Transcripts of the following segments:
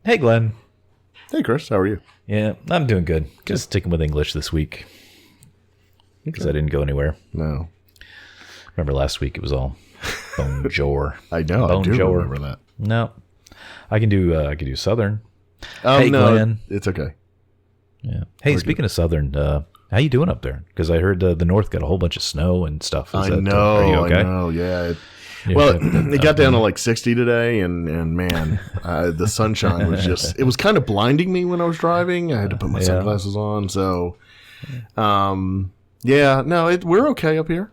Hey, Glenn. Hey, Chris. How are you? Yeah, I'm doing good. Just sticking with English this week because I didn't go anywhere. No. Remember last week it was all bonjour. I know. I do remember that. No, I can do Southern. Hey, no, Glenn. it's okay. Yeah. Hey, speaking of Southern, how you doing up there? Because I heard the North got a whole bunch of snow and stuff. I know. Are you okay? I know. Yeah. It got down to like 60 today, and man, the sunshine was just—it was kind of blinding me when I was driving. I had to put my sunglasses on. So, we're okay up here.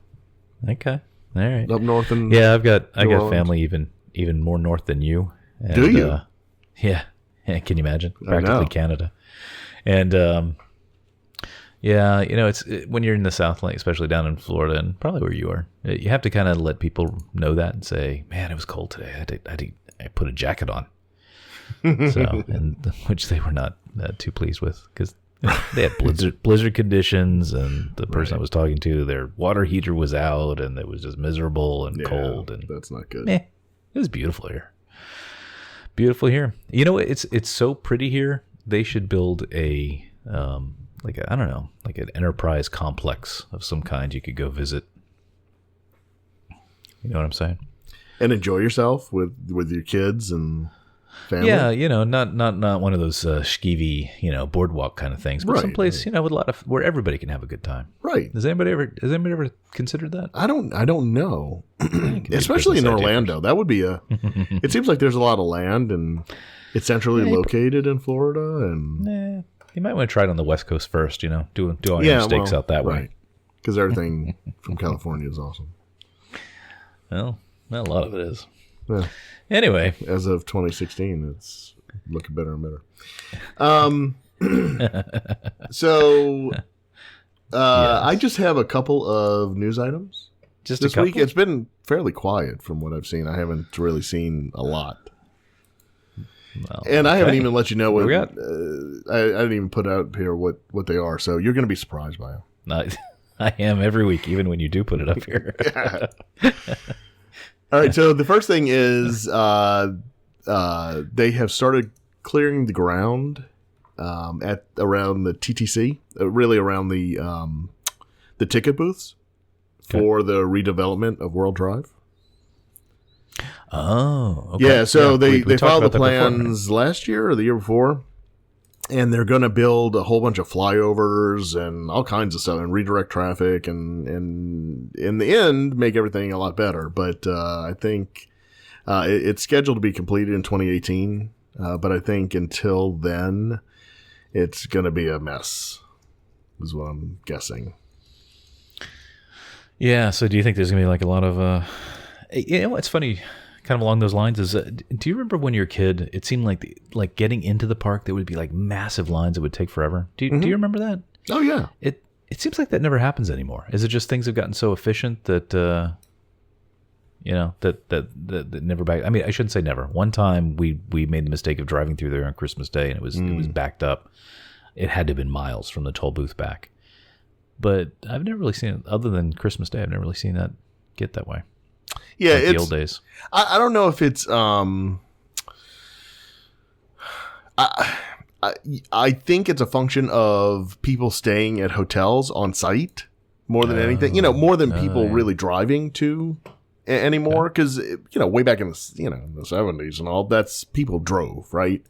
Okay, all right. Up north, and I got family even more north than you. And, do you? Yeah. Can you imagine? Practically Canada, and it's when you're in the South, like especially down in Florida and probably where you are, you have to kind of let people know that and say, "Man, it was cold today. I put a jacket on." So, and which they were not too pleased with because they had blizzard conditions, and the person I was talking to, their water heater was out, and it was just miserable and cold, and that's not good. It was beautiful here. Beautiful here. You know, it's so pretty here. They should build a like an enterprise complex of some kind you could go visit. You know what I'm saying? And enjoy yourself with your kids and family. Yeah, not one of those skeevy, boardwalk kind of things, but someplace, with a lot of where everybody can have a good time. Right. Has anybody ever considered that? I don't know. Especially in Orlando. That would be it seems like there's a lot of land and it's centrally located in Florida, and you might want to try it on the West Coast first, do all your mistakes out that way. Because everything from California is awesome. Well, a lot of it is. Yeah. Anyway. As of 2016, it's looking better and better. So, I just have a couple of news items. Just this week. It's been fairly quiet from what I've seen. I haven't really seen a lot. Well, and I haven't even let you know what I didn't even put out here what they are. So you're going to be surprised by them. I am every week, even when you do put it up here. All right. So the first thing is they have started clearing the ground at around the TTC, really around the ticket booths for the redevelopment of World Drive. Oh, okay. Yeah, so they filed the plans last year or the year before, and they're going to build a whole bunch of flyovers and all kinds of stuff and redirect traffic and in the end make everything a lot better. But I think it's scheduled to be completed in 2018, but I think until then it's going to be a mess is what I'm guessing. Yeah, so do you think there's going to be like a lot of it's funny, kind of along those lines is, do you remember when you were a kid, it seemed like getting into the park, there would be like massive lines that would take forever. Do you remember that? Oh, yeah. It seems like that never happens anymore. Is it just things have gotten so efficient that, that never back? I mean, I shouldn't say never. One time we made the mistake of driving through there on Christmas Day, and it was backed up. It had to have been miles from the toll booth back. But I've never really seen it, other than Christmas Day, I've never really seen that get that way. Yeah, like the old days. I don't know if it's. I think it's a function of people staying at hotels on site more than anything. More than people really driving to anymore. Because way back in the the 70s and all, that's people drove, right.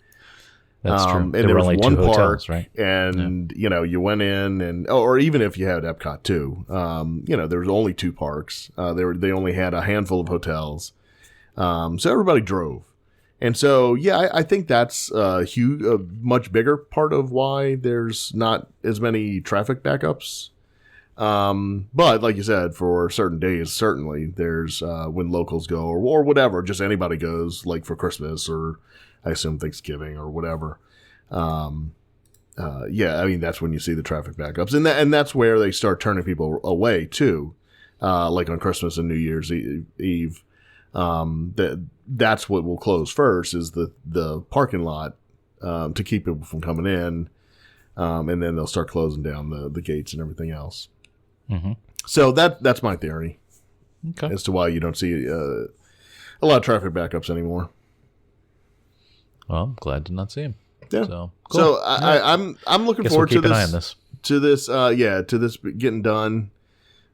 That's true. And there was one park, hotels, right? And you went in, and or even if you had Epcot too, there was only two parks. They only had a handful of hotels, so everybody drove, and so I think that's a much bigger part of why there's not as many traffic backups. But like you said, for certain days, certainly there's when locals go or whatever, just anybody goes, like for Christmas or I assume Thanksgiving or whatever. I mean, that's when you see the traffic backups, and that's where they start turning people away too. Like on Christmas and New Year's Eve, that's what will close first is the parking lot to keep people from coming in, and then they'll start closing down the gates and everything else. Mm-hmm. So that's my theory as to why you don't see a lot of traffic backups anymore. Well, I'm glad to not see him. Yeah. So, cool. So I'm looking Guess forward we'll to keep an eye this. on this. To this getting done.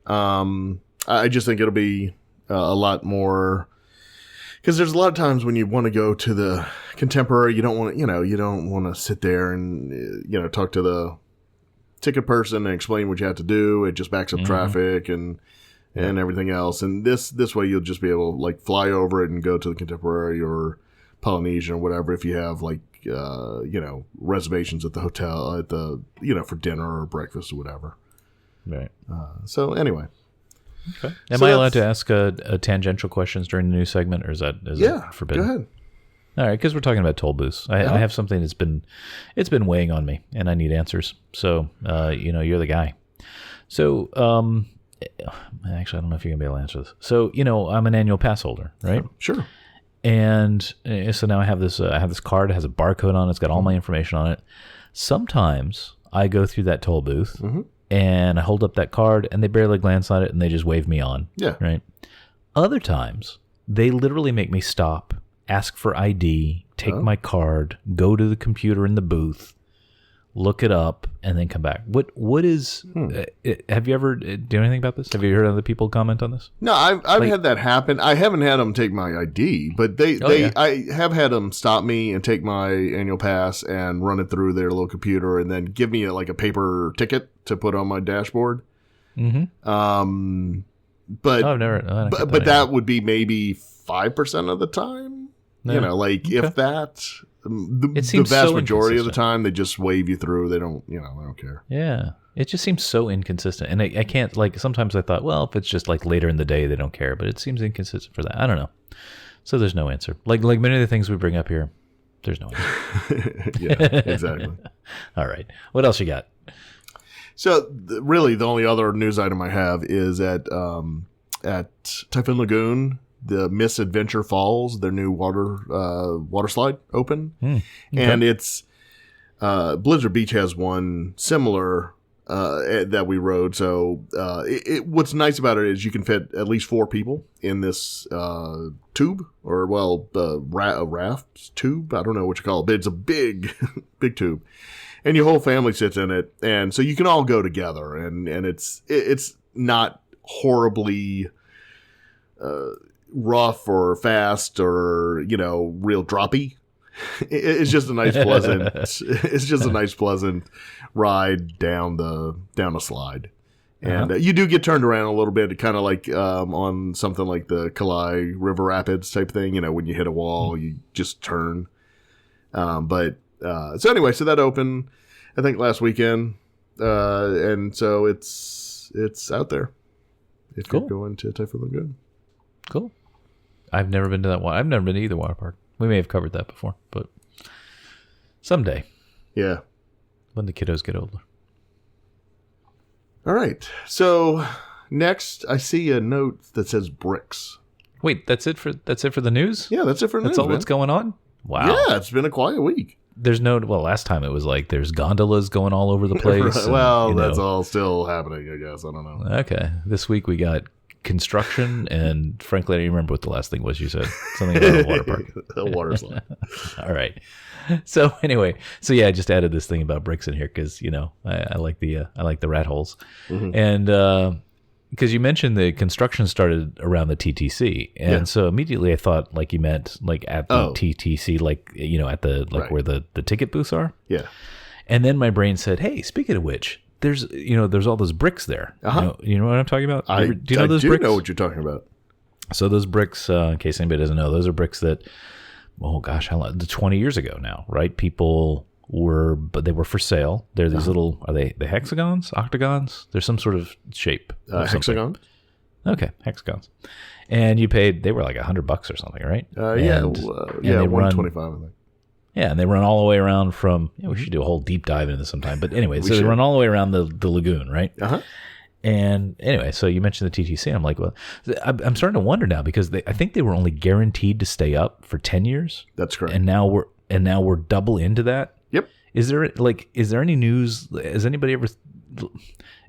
I just think it'll be a lot more, because there's a lot of times when you want to go to the contemporary, you don't want to sit there and talk to the ticket person and explain what you have to do. It just backs up traffic and everything else. And this way you'll just be able to like fly over it and go to the contemporary or Polynesian or whatever if you have like reservations at the hotel at the for dinner or breakfast or whatever. Right. So anyway. Okay. Am I allowed to ask tangential questions during the new segment, or is it forbidden? Go ahead. All right, because we're talking about toll booths. I have something that's been weighing on me, and I need answers. So, you're the guy. So, actually, I don't know if you're gonna be able to answer this. So, I'm an annual pass holder, right? Sure. And so now I have this card. It has a barcode on it. It's got all my information on it. Sometimes I go through that toll booth. Mm-hmm. And I hold up that card, and they barely glance at it, and they just wave me on. Yeah. Right? Other times, they literally make me stop, ask for ID, take my card, go to the computer in the booth, look it up, and then come back. What is... have you ever... do anything about this? Have you heard other people comment on this? No, I've had that happen. I haven't had them take my ID, but I have had them stop me and take my annual pass and run it through their little computer and then give me a paper ticket to put on my dashboard. Mm-hmm. But I've never... but that would be maybe 5% of the time. No. If that... The vast majority of the time, they just wave you through. They don't care. Yeah. It just seems so inconsistent. And I can't, sometimes I thought, well, if it's just later in the day, they don't care. But it seems inconsistent for that. I don't know. So there's no answer. Like many of the things we bring up here, there's no answer. Yeah, exactly. All right. What else you got? So really, the only other news item I have is at Typhoon Lagoon, the Misadventure Falls, their new water slide open. Okay. And it's Blizzard Beach has one similar that we rode. So what's nice about it is you can fit at least 4 people in this tube, or a raft tube. I don't know what you call it, but it's a big big tube, and your whole family sits in it, and so you can all go together, and it's not horribly rough or fast or real droppy. It's just a nice pleasant ride down a slide. And you do get turned around a little bit, kind of like on something like the Kalai River Rapids type thing. When you hit a wall, you just turn. So anyway, so that opened I think last weekend, and so it's out there if you're going to Typhoon Lagoon. Cool. I've never been to that one. I've never been to either water park. We may have covered that before, but someday. Yeah. When the kiddos get older. All right. So next, I see a note that says bricks. Wait, that's it for the news? Yeah, that's it for news. That's all that's going on? Wow. Yeah, it's been a quiet week. There's last time it was there's gondolas going all over the place. Right. Well, that's all still happening, I guess. I don't know. Okay. This week we got construction, and frankly, I don't remember what the last thing was you said. Something about a water park. A water slide. All right. So anyway, I just added this thing about bricks in here because I like the rat holes, and because you mentioned the construction started around the TTC, and so immediately I thought you meant at the TTC, at the right. Where the ticket booths are. Yeah. And then my brain said, "Hey, speaking of which, there's all those bricks there. You know what I'm talking about? Do you know those bricks? I know what you're talking about. So those bricks, in case anybody doesn't know, those are bricks that, oh gosh, how long? 20 years ago now, right? But they were for sale. They're these little, are they hexagons, octagons? There's some sort of shape. Hexagons. Okay, hexagons. And you paid, they were like $100 or something, right? And $125, I think. Yeah, and they run all the way around from, we should do a whole deep dive into this sometime. But anyway, they run all the way around the lagoon, right? Uh-huh. And anyway, so you mentioned the TTC. I'm like, well, I'm starting to wonder now because I think they were only guaranteed to stay up for 10 years. That's correct. And now we're double into that. Yep. Is there any news? Has anybody ever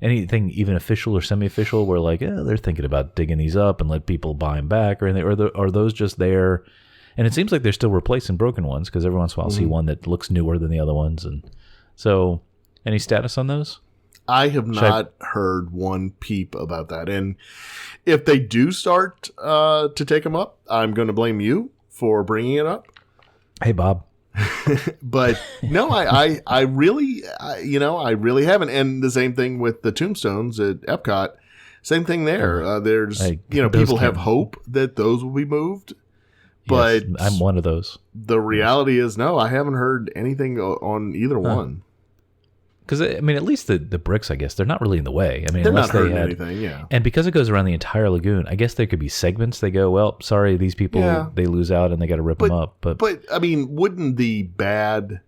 anything even official or semi-official where they're thinking about digging these up and let people buy them back or anything? Or are those just there And it seems like they're still replacing broken ones because every once in a while I'll see one that looks newer than the other ones. And so, any status on those? I have not heard one peep about that. And if they do start to take them up, I'm going to blame you for bringing it up. Hey, Bob. But no, I really haven't. And the same thing with the tombstones at Epcot. Same thing there. There's, people have hope that those will be moved. But yes, I'm one of those. The reality is, no, I haven't heard anything on either one. Because, I mean, at least the bricks, I guess, they're not really in the way. I mean, they're unless not hurting anything, yeah. And because it goes around the entire lagoon, I guess there could be segments. They go, well, sorry, these people, they lose out and they got to rip them up. But, I mean, wouldn't the bad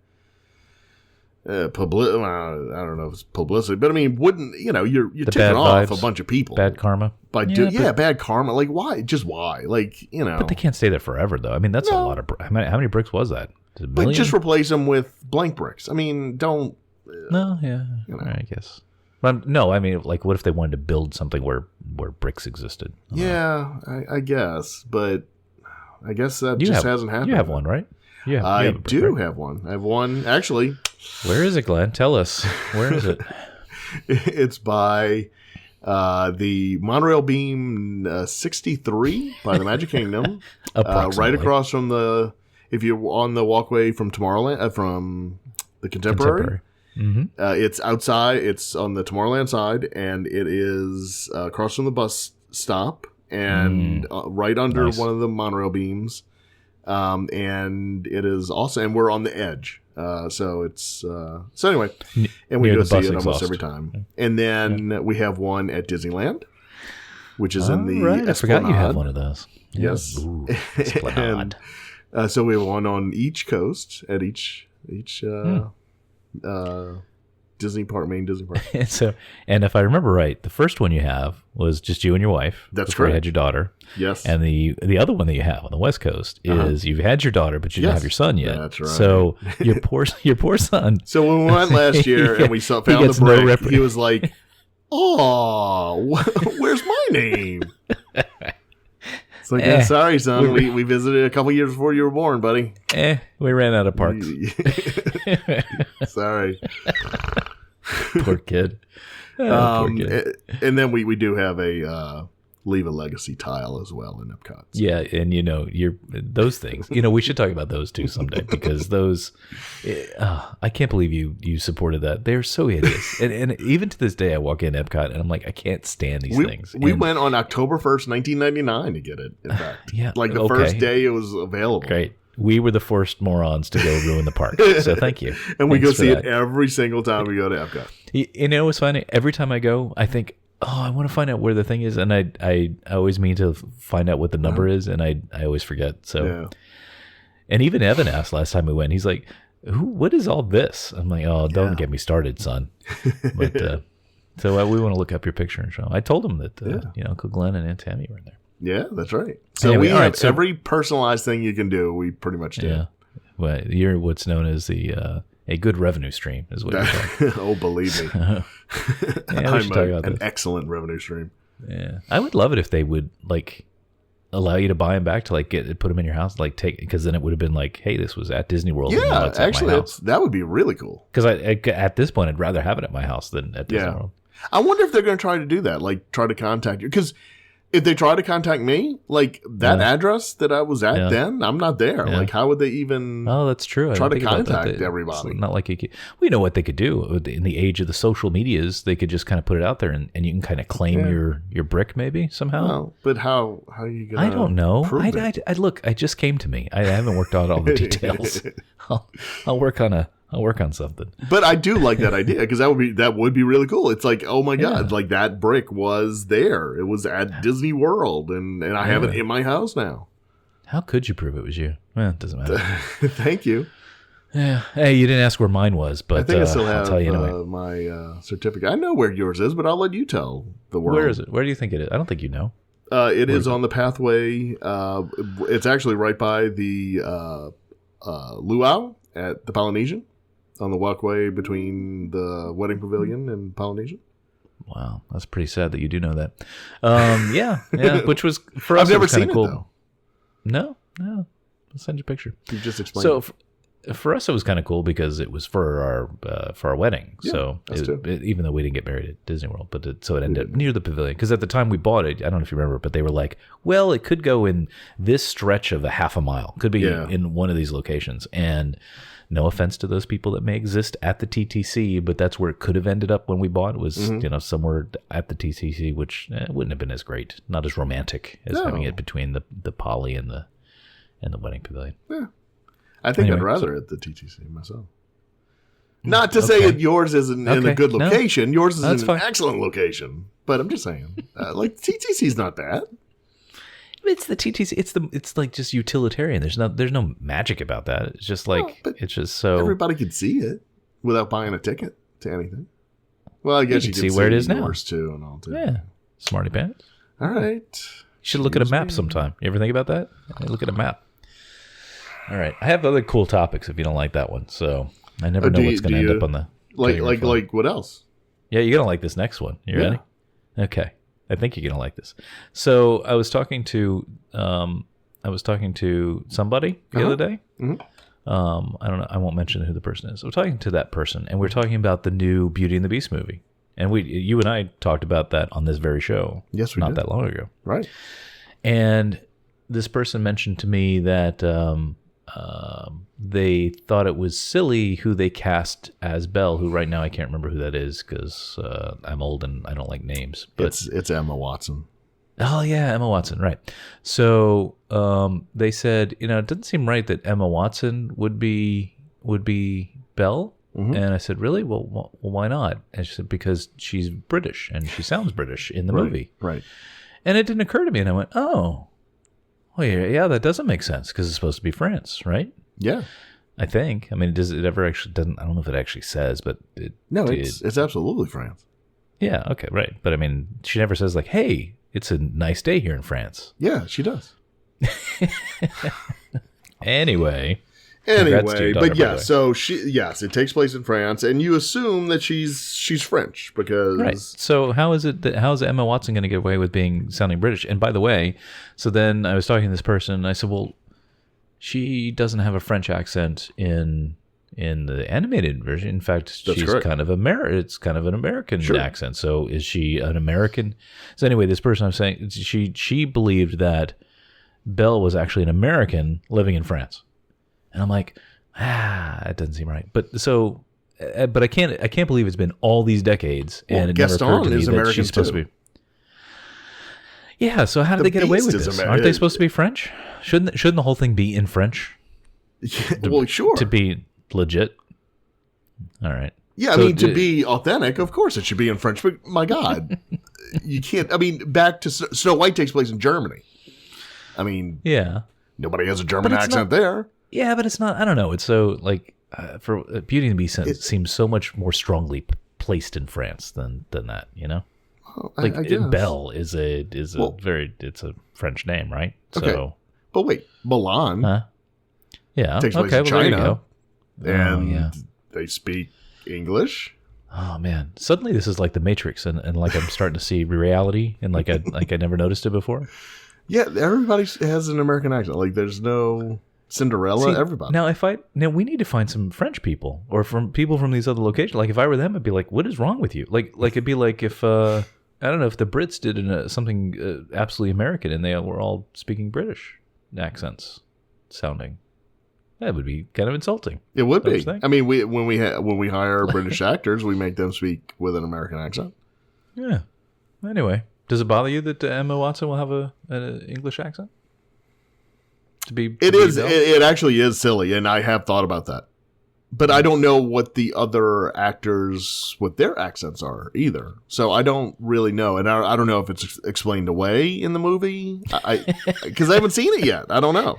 publicity, I don't know if it's publicity, but I mean, wouldn't, you're tipping off a bunch of people. Bad karma. Bad karma. Like, why? Just why? Like, But they can't stay there forever, though. I mean, that's a lot of, how many bricks was that? But just replace them with blank bricks. I mean, don't. No, yeah, I guess. But no, I mean, like, what if they wanted to build something where bricks existed? I guess, but I guess that hasn't happened. You have one, right? Yeah, I have one. I have one, actually. Where is it, Glenn? Tell us. Where is it? It's by the Monorail Beam 63 by the Magic Kingdom, right across from if you're on the walkway from Tomorrowland, from the Contemporary. Mm-hmm. It's outside. It's on the Tomorrowland side, and it is across from the bus stop, and right under one of the monorail beams. And it is also, and we're on the edge. So it's so anyway, and we go see it almost every time. And then we have one at Disneyland, which is in the Esplanade. I forgot you have one of those. Yes, Esplanade. And, so we have one on each coast at each Disney park, main Disney park. And if I remember right, the first one you have was just you and your wife. That's before correct. You had your daughter. Yes. And the other one that you have on the West Coast is you've had your daughter, but you didn't have your son yet. That's right. So your poor son. So when we went last year and we found the brick, he was like, "Oh, where's my name?" It's like, sorry, son. We visited a couple years before you were born, buddy. We ran out of parks. Sorry. Poor kid. Poor kid. And then we do have a leave a legacy tile as well in Epcot. So. Yeah, and those things. We should talk about those too someday because those. I can't believe you supported that. They're so hideous, and even to this day, I walk in Epcot and I'm like, I can't stand these things. We went on October 1st, 1999 to get it. In fact, like the first day it was available. Great. We were the first morons to go ruin the park. So thank you. And we go see it every single time we go to Epcot. You know what's funny? Every time I go, I think, I want to find out where the thing is. And I always mean to find out what the number is. And I always forget. So, And even Evan asked last time we went, he's like, what is all this? I'm like, don't get me started, son. But so we want to look up your picture and show. I told him that, Uncle Glenn and Aunt Tammy were in there. Yeah, that's right. So anyway, we have every personalized thing you can do. We pretty much did. Yeah. Well, you're what's known as a good revenue stream is what you're talking. Oh, believe me. I'm an excellent revenue stream. Yeah. I would love it if they would allow you to buy them back to put them in your house, because then it would have been like, hey, this was at Disney World. Yeah, actually, that would be really cool. Because at this point, I'd rather have it at my house than at Disney World. I wonder if they're going to try to do that, try to contact you. Because if they try to contact me, that address that I was at then, I'm not there. Yeah. How would they even? Oh, that's true. Try to contact everybody. It's not like you could. We know what they could do in the age of the social medias. They could just kind of put it out there, and you can kind of claim your brick maybe somehow. No, but how are you going? I don't know. I look. It just came to me. I haven't worked out all the details. I'll work on something. But I do like that idea because that would be really cool. It's like, oh my God, that brick was there. It was at Disney World, and I have it in my house now. How could you prove it was you? Well, it doesn't matter. Thank you. Yeah. Hey, you didn't ask where mine was, but I think I still have I'll tell you anyway. My certificate. I know where yours is, but I'll let you tell the world. Where is it? Where do you think it is? I don't think you know. It is on the pathway. It's actually right by the luau at the Polynesian. On the walkway between the wedding pavilion and Polynesian. Wow, that's pretty sad that you do know that. Yeah, which was for us. I've never seen cool. it though. No. send you a picture. You just explained. So for us, it was kind of cool because it was for our wedding. Yeah, so even though we didn't get married at Disney World, but so it ended up near the pavilion. Because at the time we bought it, I don't know if you remember, but they were like, well, it could go in this stretch of a half a mile. Could be in one of these locations. And no offense to those people that may exist at the TTC, but that's where it could have ended up when we bought it was, somewhere at the TTC, which wouldn't have been as great, not as romantic as having it between the Poly and the wedding pavilion. Yeah. I think I'd rather at the TTC myself. Not to say that yours isn't in a good location. No. Yours is in an excellent location. But I'm just saying, TTC's not bad. It's the TTC. It's like just utilitarian. There's no magic about that. It's just like it's just so everybody could see it without buying a ticket to anything. Well, I guess you can see where it is now too and all too. Yeah, smarty pants. All right. You should look at a map sometime. You ever think about that? Look at a map. All right, I have other cool topics if you don't like that one. So I never know what's going to end up on the like what else? Yeah, you're gonna like this next one. You ready? Okay, I think you're gonna like this. So I was talking to somebody the other day. Mm-hmm. I don't know. I won't mention who the person is. I'm talking to that person, and we're talking about the new Beauty and the Beast movie. And you and I talked about that on this very show. Yes, we did. Not that long ago. Right. And this person mentioned to me that they thought it was silly who they cast as Belle, who right now I can't remember who that is because I'm old and I don't like names. But it's Emma Watson. Oh yeah, Emma Watson, right? So they said, it doesn't seem right that Emma Watson would be Belle. Mm-hmm. And I said, really? Well, why not? And she said, because she's British and she sounds British in the movie. Right. And it didn't occur to me, and I went, oh. Well, yeah, that doesn't make sense because it's supposed to be France, right? Yeah, I think. I mean, does it ever actually doesn't? I don't know if it actually says, but it's absolutely France. Yeah, okay, right. But I mean, she never says like, "Hey, it's a nice day here in France." Yeah, she does. Anyway, but yeah, so it takes place in France, and you assume that she's French because right. So how is Emma Watson going to get away with sounding British? And by the way, so then I was talking to this person, and I said, well, she doesn't have a French accent in the animated version. In fact, she's correct. It's kind of an American accent. So is she an American? So anyway, this person I'm saying she believed that Belle was actually an American living in France. And I'm like, it doesn't seem right. But I can't believe it's been all these decades, and it never occurred to me that she's supposed to be. Yeah. So how did they get away with this? Aren't they supposed to be French? Shouldn't the whole thing be in French? Well, sure. To be legit. All right. Yeah, I mean, to be authentic, of course it should be in French. But my God, you can't. I mean, back to Snow White takes place in Germany. I mean, yeah, nobody has a German accent there. Yeah, but it's not. I don't know. It's so like for Beauty and the Beast seems so much more strongly placed in France than that. Well, like I guess. Belle is a French name, right? Okay. So, but wait, Milan. Yeah. Takes place in China, and they speak English. Oh man! Suddenly this is like the Matrix, and like I'm starting to see reality, and like I never noticed it before. Yeah, everybody has an American accent. Like there's no Cinderella. Everybody. Now we need to find some French people or from people from these other locations. Like if I were them, I'd be like, "What is wrong with you?" Like it'd be like if I don't know if the Brits did something absolutely American and they were all speaking British accents, sounding. That would be kind of insulting. It would be. I mean, when we hire British actors, we make them speak with an American accent. Yeah. Anyway, does it bother you that Emma Watson will have an English accent? It actually is silly, and I have thought about that. But I don't know what the other actors, what their accents are either. So I don't really know. And I don't know if it's explained away in the movie. Because I haven't seen it yet. I don't know.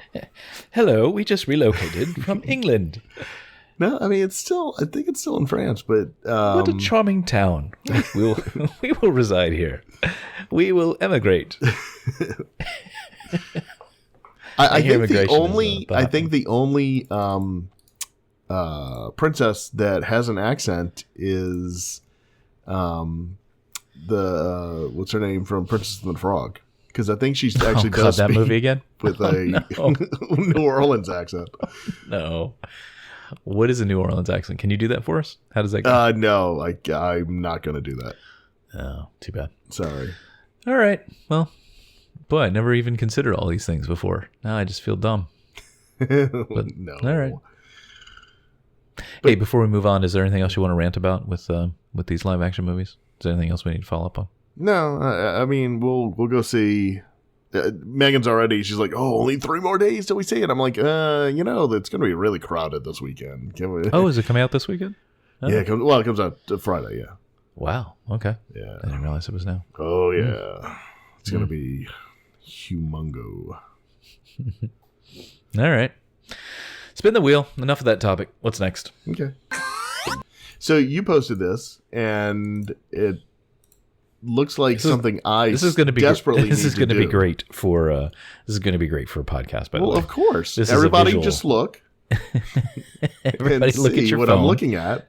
Hello, we just relocated from England. No, I mean, I think it's still in France, but... what a charming town. We will reside here. We will emigrate. I think the only princess that has an accent is what's her name from Princess and the Frog. because I think she actually God, does that speak movie again with a New Orleans accent. No. What is a New Orleans accent? Can you do that for us? How does that go? No, I'm not going to do that. Oh, too bad. Sorry. All right. Well, boy, I never even considered all these things before. Now I just feel dumb. But, No. All right. Hey, before we move on, is there anything else you want to rant about with these live action movies? Is there anything else we need to follow up on? No, I mean, we'll go see. Megan's already. She's like, oh, only 3 more days till we see it. I'm like, it's going to be really crowded this weekend. Can we? Oh, is it coming out this weekend? Oh. Yeah, it comes out Friday. Yeah. Wow. Okay. Yeah. I didn't realize it was now. Oh yeah, it's going to be humongo. All right. Spin the wheel. Enough of that topic. What's next? Okay. So you posted this, and it looks like something this is going to be desperately this is going to be do. great for this is going to be great for a podcast. By the way, of course, this everybody is a visual. just look. Everybody and look see at your what phone. I'm looking at.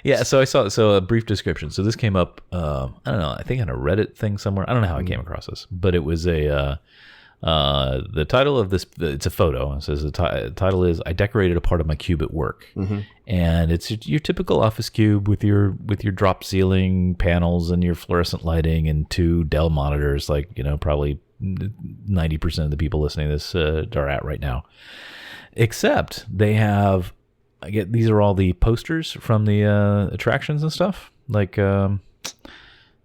Yeah, so I saw a brief description. So this came up, I don't know, I think on a Reddit thing somewhere. I don't know how I came across this, but it was the title of this. It's a photo. It says the title is "I decorated a part of my cube at work," and it's your typical office cube with your drop ceiling panels and your fluorescent lighting and 2 Dell monitors. Like probably 90% of the people listening to this are at right now, except they have. These are all the posters from the attractions and stuff. Like, right?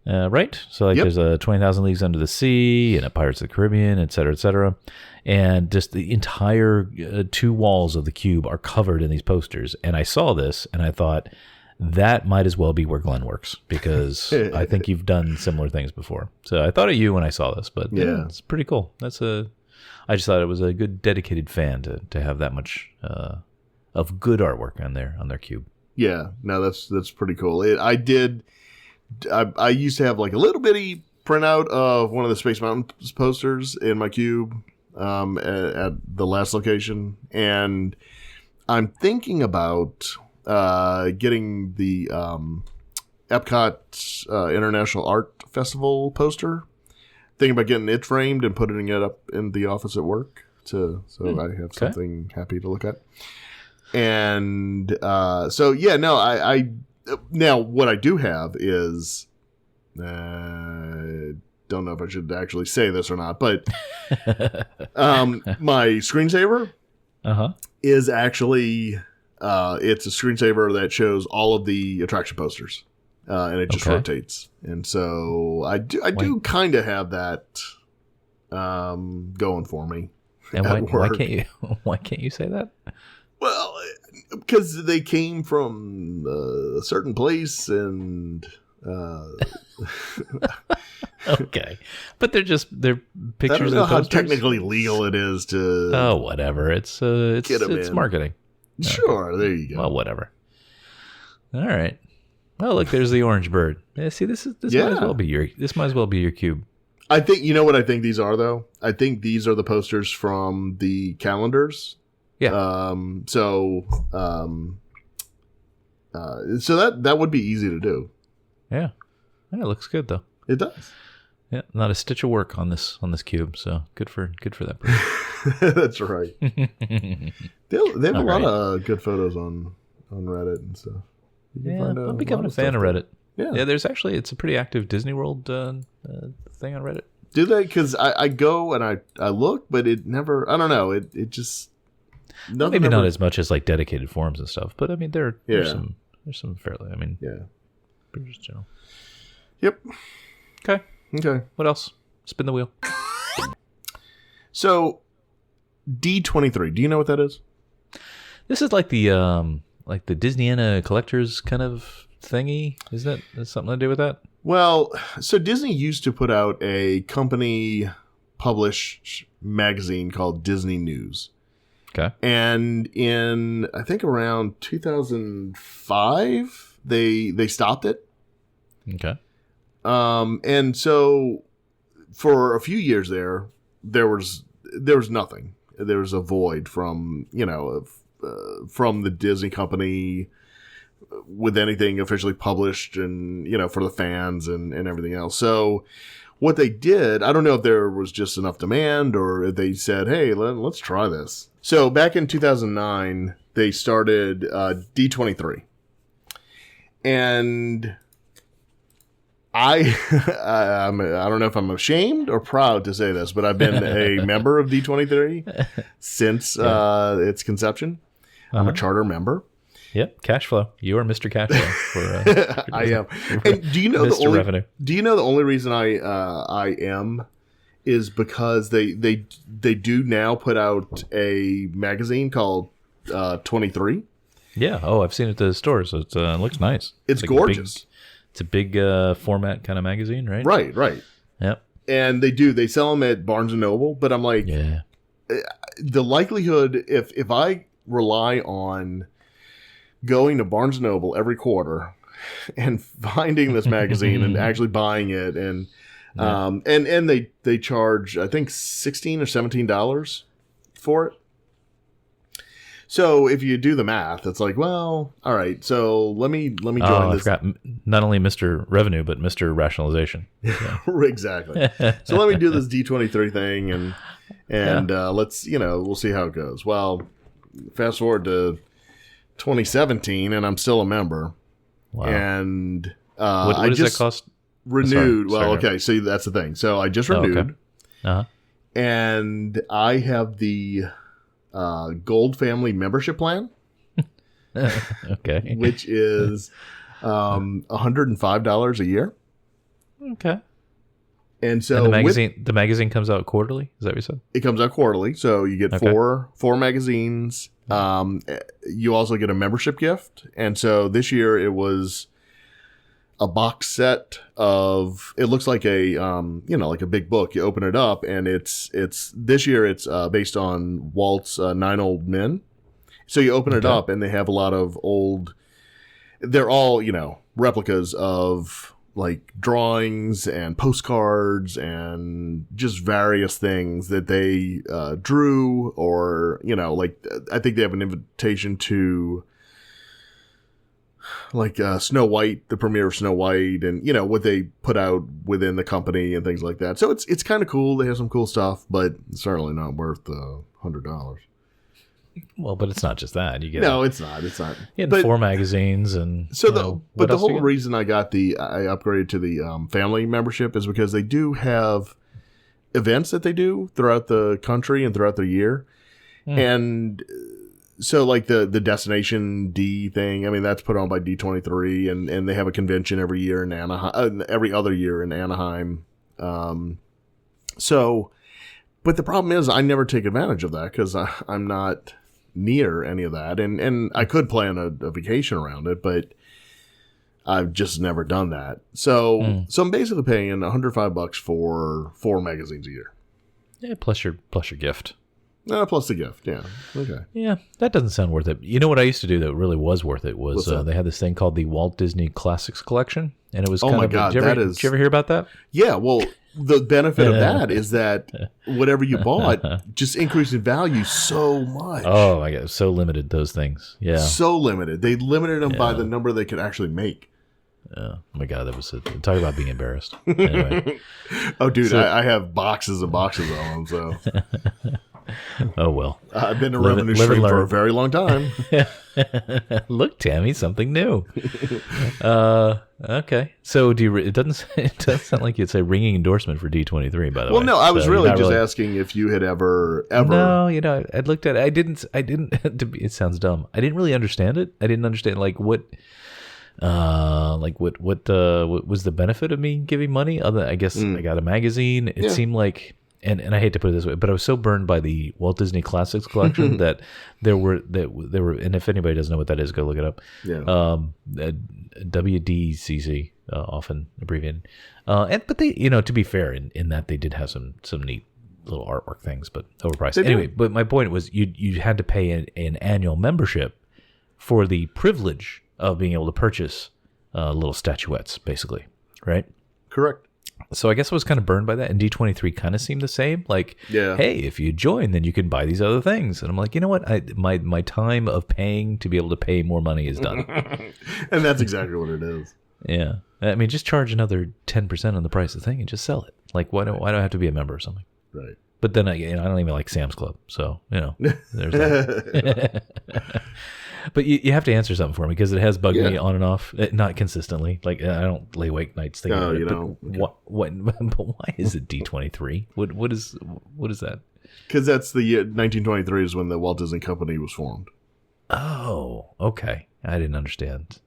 So, like, there's a 20,000 Leagues Under the Sea and a Pirates of the Caribbean, et cetera, et cetera. And just the entire 2 walls of the cube are covered in these posters. And I saw this and I thought, that might as well be where Glenn works, because I think you've done similar things before. So I thought of you when I saw this, but yeah, it's pretty cool. I just thought it was a good dedicated fan to have that much of good artwork on their cube. Yeah, no, that's pretty cool. I used to have like a little bitty printout of one of the Space Mountain posters in my cube at the last location, and I'm thinking about getting the Epcot International Art Festival poster. Thinking about getting it framed and putting it up in the office at work so I have something happy to look at. And I now what I do have is don't know if I should actually say this or not, but my screensaver is actually it's a screensaver that shows all of the attraction posters, and it just rotates. And so I do kind of have that going for me. And why can't you say that? Well, because they came from a certain place, and okay, but they're pictures. I don't know of how posters. Technically legal it is to. Oh, whatever. It's marketing. Sure, okay. There you go. Well, whatever. All right. Oh, look, there's the orange bird. Yeah, see, this might as well be your cube. I think what I think these are, though. I think these are the posters from the calendars. Yeah. So that would be easy to do. Yeah. It looks good though. It does. Yeah. Not a stitch of work on this cube. So good for that person. That's right. They have a lot of good photos on Reddit and stuff. Yeah. I'm becoming a fan of Reddit. Yeah. Yeah. There's actually, it's a pretty active Disney World thing on Reddit. Do they? Because I go and I look, but it never. I don't know. It just. Maybe not as much as like dedicated forums and stuff, but I mean there's some fairly. I mean, pretty just general. Yep. Okay. What else? Spin the wheel. So, D23. Do you know what that is? This is like the Disneyana collectors kind of thingy. Is that something to do with that? Well, so Disney used to put out a company published magazine called Disney News. Okay. And in, I think around 2005, they stopped it. Okay. And so for a few years there was nothing. There was a void from the Disney company with anything officially published and, for the fans and everything else. So what they did, I don't know if there was just enough demand or if they said, hey, let's try this. So back in 2009, they started D23. And I don't know if I'm ashamed or proud to say this, but I've been a member of D23 since its conception. I'm a charter member. Yep, cash flow. You are Mr. Cash Flow. For, I am. And do you know Mr. Revenue? Do you know the only reason I am is because they do now put out a magazine called 23. Yeah. Oh, I've seen it at the stores. So it looks nice. It's like gorgeous. It's a big format kind of magazine, right? Right. Yep. And they sell them at Barnes and Noble, but I'm like, yeah. The likelihood if I rely on going to Barnes and Noble every quarter and finding this magazine and actually buying it and they charge I think $16 or $17 for it. So if you do the math, it's like, well, all right. So let me join this. I forgot not only Mr. Revenue but Mr. Rationalization. Yeah. Exactly. So let me do this D23 thing and let's we'll see how it goes. Well, fast forward to 2017, and I'm still a member. Wow. And what does that cost? Renewed. Sorry. Okay. So that's the thing. So I just renewed. Okay. Uh-huh. And I have the Gold Family membership plan. Okay. Which is $105 a year. Okay. And so the magazine comes out quarterly. Is that what you said? It comes out quarterly. So you get four magazines. You also get a membership gift. And so this year it was a box set of, it looks like a, like a big book. You open it up and it's this year it's based on Walt's 9 Old Men. So you open it up and they have a lot of they're all, replicas of like drawings and postcards and just various things that they drew or, I think they have an invitation to like Snow White, the premiere of Snow White and, what they put out within the company and things like that. So it's kind of cool. They have some cool stuff, but it's certainly not worth $100. Well, but it's not just that. You get it's not. You get 4 magazines and so the whole reason I upgraded to the family membership is because they do have events that they do throughout the country and throughout the year, and so like the Destination D thing. I mean that's put on by D23, and they have a convention every year in Anaheim, every other year in Anaheim. So, but the problem is I never take advantage of that because I'm not near any of that, and I could plan a vacation around it, but I've just never done that. So I'm basically paying $105 for 4 magazines a year. Yeah, plus your gift. Plus the gift, yeah. Okay. Yeah, that doesn't sound worth it. You know what I used to do that really was worth it was they had this thing called the Walt Disney Classics Collection, and it was God, did you ever hear about that? Yeah, well, the benefit of that is that whatever you bought just increased in value so much. Oh my God, so limited those things. Yeah, so limited. They limited them by the number they could actually make. Oh my God, that was talk about being embarrassed. Anyway. Oh, dude, I have boxes and boxes of them. So. Oh well, I've been a revenue stream for a very long time. Look, Tammy, something new. Okay, so it doesn't sound like it's a ringing endorsement for D23, by the way. Well, no, I was really just asking if you had ever. No, I looked at it. I didn't. It sounds dumb. I didn't really understand it. I didn't understand what was the benefit of me giving money? I guess I got a magazine. It seemed like. And I hate to put it this way, but I was so burned by the Walt Disney Classics collection that there were, and if anybody doesn't know what that is, go look it up. Yeah. WDCC, often abbreviated. But they, to be fair, in that they did have some neat little artwork things, but overpriced. Anyway, but my point was you had to pay an annual membership for the privilege of being able to purchase little statuettes, basically, right? Correct. So I guess I was kind of burned by that, and D23 kind of seemed the same. Like, hey, if you join, then you can buy these other things. And I'm like, you know what? My time of paying to be able to pay more money is done. And that's exactly what it is. Yeah. I mean, just charge another 10% on the price of the thing and just sell it. Like, why do I have to be a member or something? Right. But then I don't even like Sam's Club, so there's that. But you have to answer something for me because it has bugged me on and off, not consistently. Like I don't lay awake nights thinking about it. But why is it D23? What is that? Because that's the year 1923 is when the Walt Disney Company was formed. Oh, okay. I didn't understand.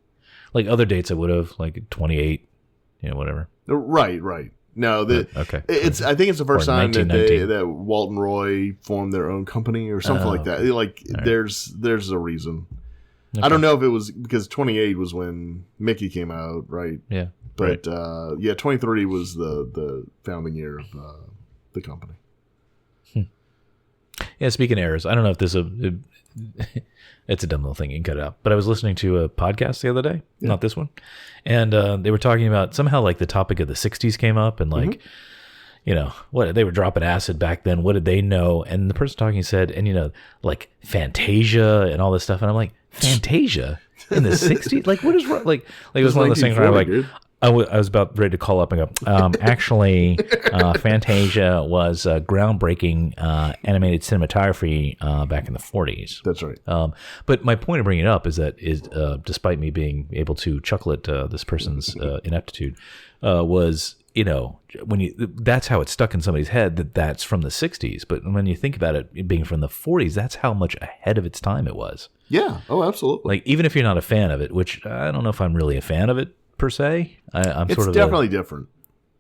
Like other dates, I would have like 28, whatever. Right. No, okay. I think it's the first time that Walt and Roy formed their own company or something like that. Like right. there's a reason. Okay. I don't know if it was because 28 was when Mickey came out, right? Yeah. But 23 was the founding year of the company. Yeah. Speaking of errors, I don't know if this it's a dumb little thing. You can cut it out. But I was listening to a podcast the other day, not this one, and they were talking about somehow like the topic of the 60s came up and like, what they were dropping acid back then. What did they know? And the person talking said, and like Fantasia and all this stuff. And I'm like, Fantasia in the 60s? Like, what is wrong? Like it was one of those things where I'm like, I was about ready to call up and go, actually, Fantasia was groundbreaking animated cinematography back in the 40s. That's right. But my point of bringing it up is that despite me being able to chuckle at this person's ineptitude, was, that's how it's stuck in somebody's head that's from the 60s. But when you think about it being from the 40s, that's how much ahead of its time it was. Yeah. Oh, absolutely. Like, even if you're not a fan of it, which I don't know if I'm really a fan of it, per se. It's sort of definitely different.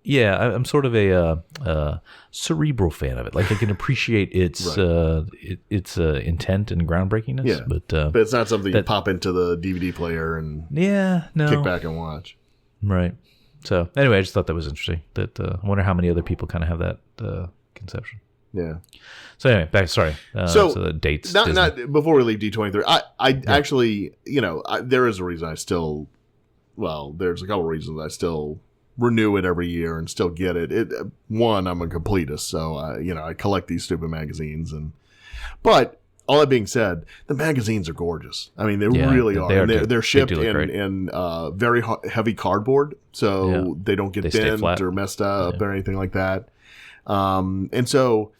Yeah, I'm sort of a cerebral fan of it. Like I can appreciate its intent and groundbreakiness. Yeah, but it's not something you pop into the DVD player and kick back and watch. Right. So anyway, I just thought that was interesting. That I wonder how many other people kind of have that conception. Yeah. So anyway, back. Sorry. So the dates. Not before we leave D23. I actually, there is a reason I still. Well, there's a couple of reasons I still renew it every year and still get it. One, I'm a completist, so I collect these stupid magazines, but all that being said, the magazines are gorgeous. I mean, they really are. They're shipped in very heavy cardboard, so they don't get bent or messed up or anything like that. And so,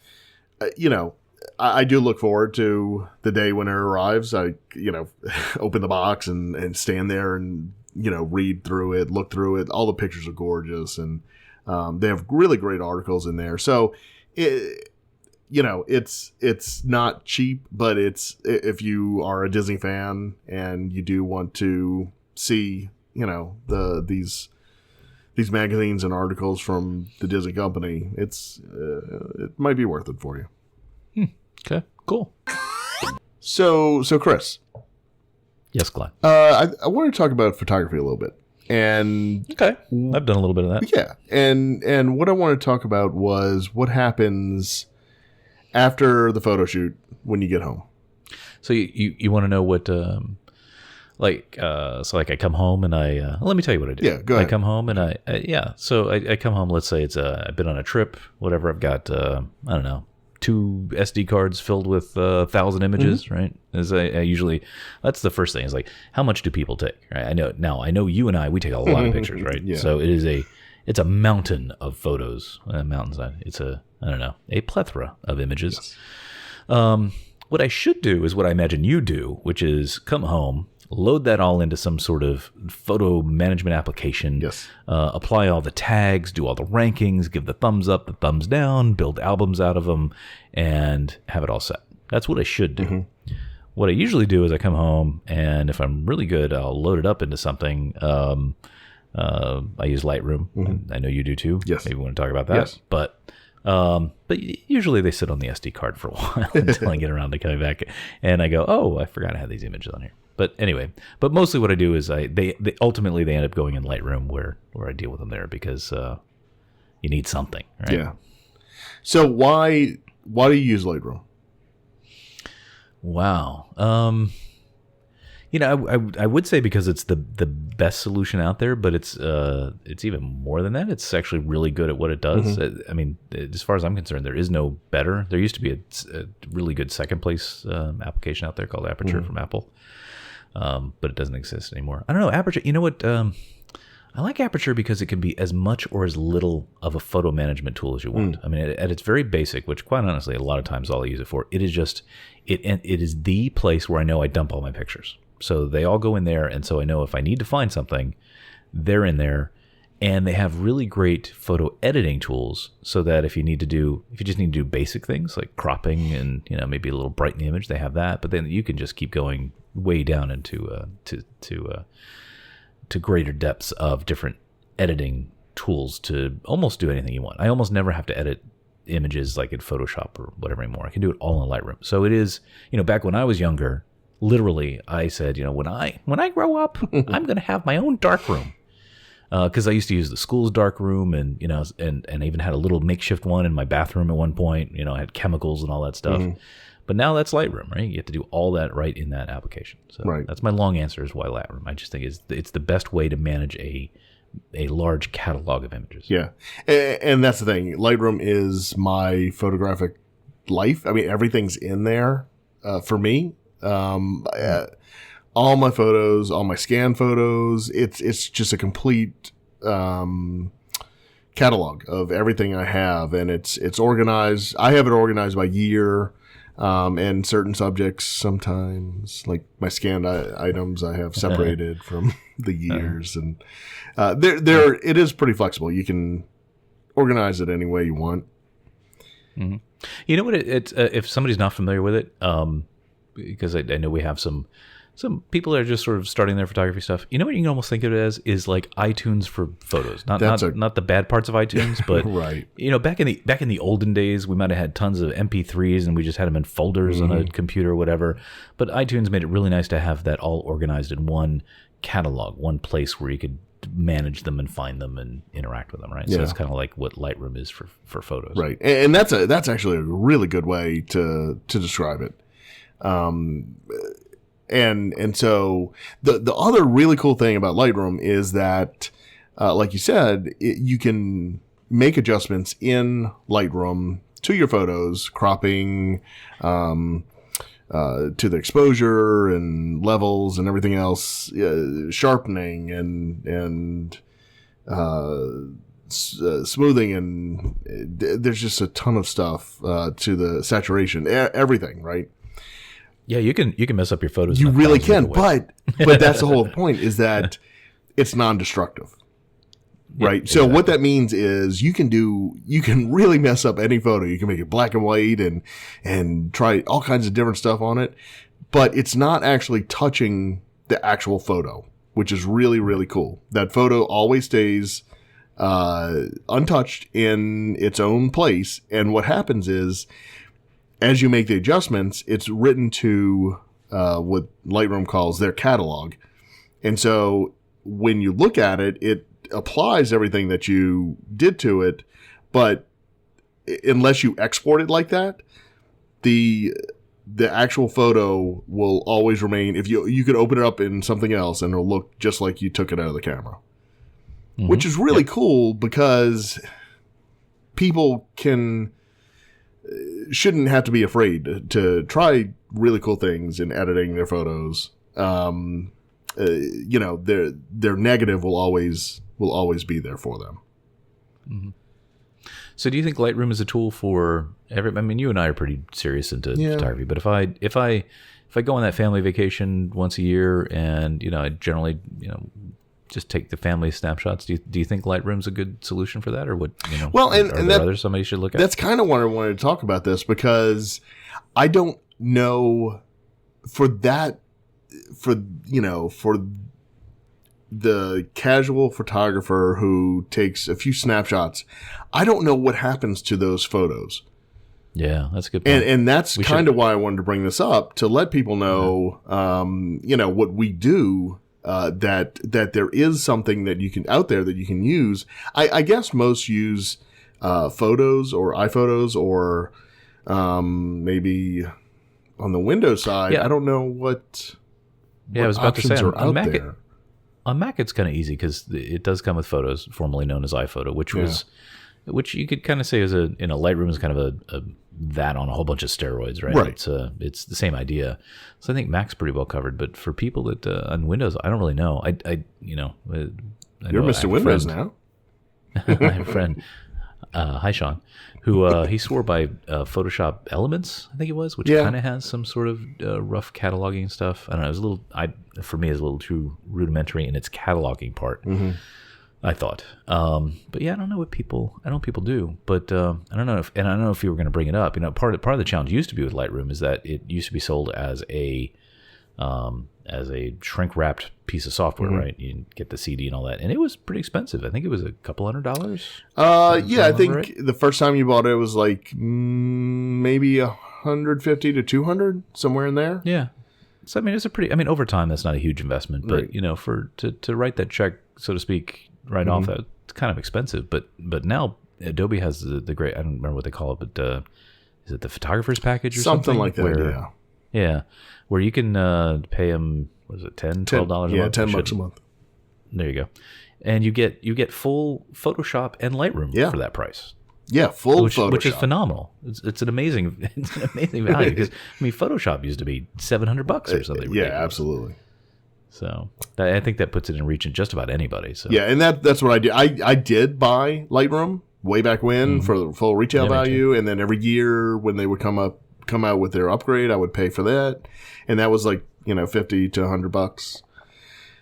I do look forward to the day when it arrives. I, open the box and stand there and read through it, look through it. All the pictures are gorgeous, and they have really great articles in there. So, it's not cheap, but if you are a Disney fan and you do want to see, these magazines and articles from the Disney company, it might be worth it for you. Okay, cool. So Chris. Yes, Glenn. I want to talk about photography a little bit. And okay, I've done a little bit of that. Yeah, and what I want to talk about was what happens after the photo shoot when you get home. So you want to know what so I come home and let me tell you what I do. Yeah, go ahead. I come home and I come home. Let's say I've been on a trip, whatever. I've got I don't know, 2 SD cards filled with 1,000 images, right? As I usually, that's the first thing is like, how much do people take? Right? I know you and we take a lot of pictures, right? Yeah. So it's a mountain of photos, mountainside. It's a plethora of images. Yes. What I should do is what I imagine you do, which is come home, load that all into some sort of photo management application, yes. Apply all the tags, do all the rankings, give the thumbs up, the thumbs down, build albums out of them, and have it all set. That's what I should do. Mm-hmm. What I usually do is I come home, and if I'm really good, I'll load it up into something. I use Lightroom. Mm-hmm. I know you do too. Yes. Maybe we want to talk about that. Yes. But usually they sit on the SD card for a while until I get around to coming back, and I go, oh, I forgot I had these images on here. But anyway, mostly what I do is they ultimately end up going in Lightroom where I deal with them there because you need something, right? Yeah. So why do you use Lightroom? Wow. I would say because it's the best solution out there, but it's even more than that. It's actually really good at what it does. Mm-hmm. I mean, as far as I'm concerned, there is no better. There used to be a really good second place application out there called Aperture from Apple. But it doesn't exist anymore. I don't know, Aperture. You know what? I I like Aperture because it can be as much or as little of a photo management tool as you want. I mean, at its very basic, which quite honestly, a lot of times all I use it for, it is just, it is the place where I know I dump all my pictures. So they all go in there, and so I know if I need to find something, they're in there. And they have really great photo editing tools so that if you just need to do basic things like cropping and, you know, maybe a little brighten the image, they have that. But then you can just keep going way down into to greater depths of different editing tools to almost do anything you want. I almost never have to edit images like in Photoshop or whatever anymore. I can do it all in Lightroom. So it is, you know, back when I was younger, literally I said, you know, when I grow up, I'm going to have my own darkroom. Because I used to use the school's dark room, and you know, and I even had a little makeshift one in my bathroom at one point. You know, I had chemicals and all that stuff. But now that's Lightroom, right? You have to do all that right in that application. So that's my long answer is why Lightroom. I just think it's the best way to manage a large catalog of images. Yeah, and that's the thing. Lightroom is my photographic life. I mean, everything's in there for me. All my photos, all my scan photos, it's just a complete catalog of everything I have, and it's organized. I have it organized by year and certain subjects. Sometimes, like my scanned items, I have separated from the years, and it is pretty flexible. You can organize it any way you want. Mm-hmm. You know what? It's if somebody's not familiar with it, because I know we have some people that are just sort of starting their photography stuff. You know what you can almost think of it as is like iTunes for photos. Not the bad parts of iTunes, but right. You know, back in the olden days, we might have had tons of MP3s and we just had them in folders on a computer or whatever. But iTunes made it really nice to have that all organized in one catalog, one place where you could manage them and find them and interact with them, right? So it's kind of like what Lightroom is for photos. Right. And that's actually a really good way to describe it. And so the other really cool thing about Lightroom is that, like you said, you can make adjustments in Lightroom to your photos, cropping, to the exposure and levels and everything else, sharpening and smoothing, and there's just a ton of stuff to the saturation, everything, right? Yeah, you can mess up your photos. You really can, but that's the whole point, is that it's non-destructive, right? Yeah, so what that means is you can really mess up any photo. You can make it black and white and try all kinds of different stuff on it, but it's not actually touching the actual photo, which is really, really cool. That photo always stays untouched in its own place, and what happens is, as you make the adjustments, it's written to what Lightroom calls their catalog. And so when you look at it, it applies everything that you did to it. But unless you export it like that, the actual photo will always remain. If you could open it up in something else and it'll look just like you took it out of the camera, which is really cool, because people shouldn't have to be afraid to try really cool things in editing their photos. You know, their negative will always be there for them. Mm-hmm. So do you think Lightroom is a tool for I mean, you and I are pretty serious into photography, but if I go on that family vacation once a year, and you know, I generally, you know, just take the family snapshots, do you think Lightroom's a good solution for that, or what? You know, well, and are there others somebody should look at? That's kind of why I wanted to talk about this, because I don't know for the casual photographer who takes a few snapshots, I don't know what happens to those photos. Yeah, that's a good point. And that's kind of why I wanted to bring this up, to let people know, you know, what we do. That there is something that you can out there that you can use. I guess most use photos or iPhotos, or maybe on the Windows side. Yeah. I don't know what. Yeah, I was about to say on Mac. On Mac, it's kind of easy because it does come with Photos, formerly known as iPhoto, which you could kind of say is Lightroom is kind of a that on a whole bunch of steroids, right? Right. It's the same idea. So I think Mac's pretty well covered, but for people that on Windows, I don't really know. I You're Mr. Windows now. I have a friend, hi Sean, who he swore by Photoshop Elements, I think it was, which kind of has some sort of rough cataloging stuff. I don't know. It was a little, for me, it's a little too rudimentary in its cataloging part. Mm-hmm. I thought, but yeah, I don't know what people do, but I don't know if you were going to bring it up. Part of the challenge used to be with Lightroom is that it used to be sold as a shrink wrapped piece of software, right? You get the CD and all that, and it was pretty expensive. I think it was a couple $100. Yeah, I think the first time you bought it was like maybe $150 to $200, somewhere in there. Yeah. So I mean, it's over time that's not a huge investment, but to write that check, so to speak, right off that, it's kind of expensive. But now Adobe has the great, I don't remember what they call it, but is it the photographer's package or something like that? Yeah, where you can pay them, what is it, $10, $12 a month? Yeah, $10 a month. There you go, and you get full Photoshop and Lightroom for that price. Yeah, Photoshop, which is phenomenal. It's an amazing value because Photoshop used to be $700 or something. Yeah, absolutely. So I think that puts it in reach of just about anybody. So yeah, and that's what I did. I did buy Lightroom way back when for the full retail value, and then every year when they would come out with their upgrade, I would pay for that, and that was like $50 to $100.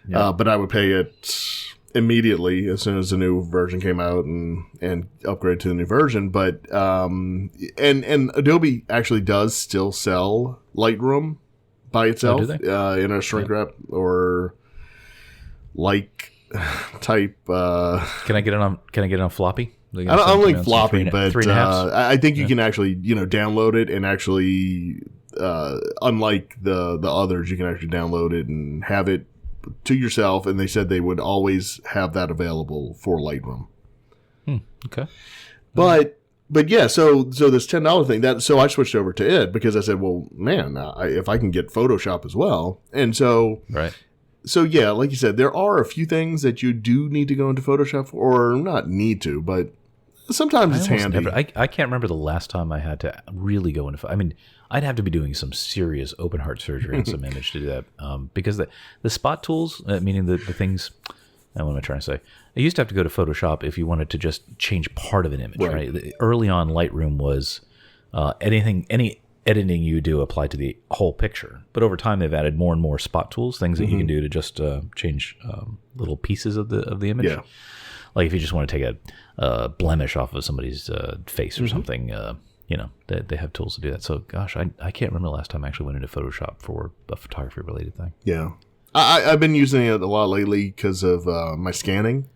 Yeah. But I would pay it immediately as soon as the new version came out and upgrade to the new version. But and Adobe actually does still sell Lightroom by itself in a shrink wrap or like type. Can I get it on floppy? I don't like floppy, but I think you can actually download it and actually unlike the others, you can actually download it and have it to yourself. And they said they would always have that available for Lightroom. Okay, But yeah, so this $10 thing, so I switched over to it because I said, well, man, if I can get Photoshop as well. And so, so yeah, like you said, there are a few things that you do need to go into Photoshop for, or not need to, but sometimes it's handy. I can't remember the last time I had to really go into, I'd have to be doing some serious open heart surgery on some image to do that. Because the spot tools, meaning the things, what am I trying to say? I used to have to go to Photoshop if you wanted to just change part of an image, right? Early on, Lightroom was any editing you do applied to the whole picture. But over time, they've added more and more spot tools, things that you can do to just change little pieces of the image. Yeah. Like if you just want to take a blemish off of somebody's face or something, they have tools to do that. So, gosh, I can't remember the last time I actually went into Photoshop for a photography-related thing. Yeah. I've been using it a lot lately because of my scanning.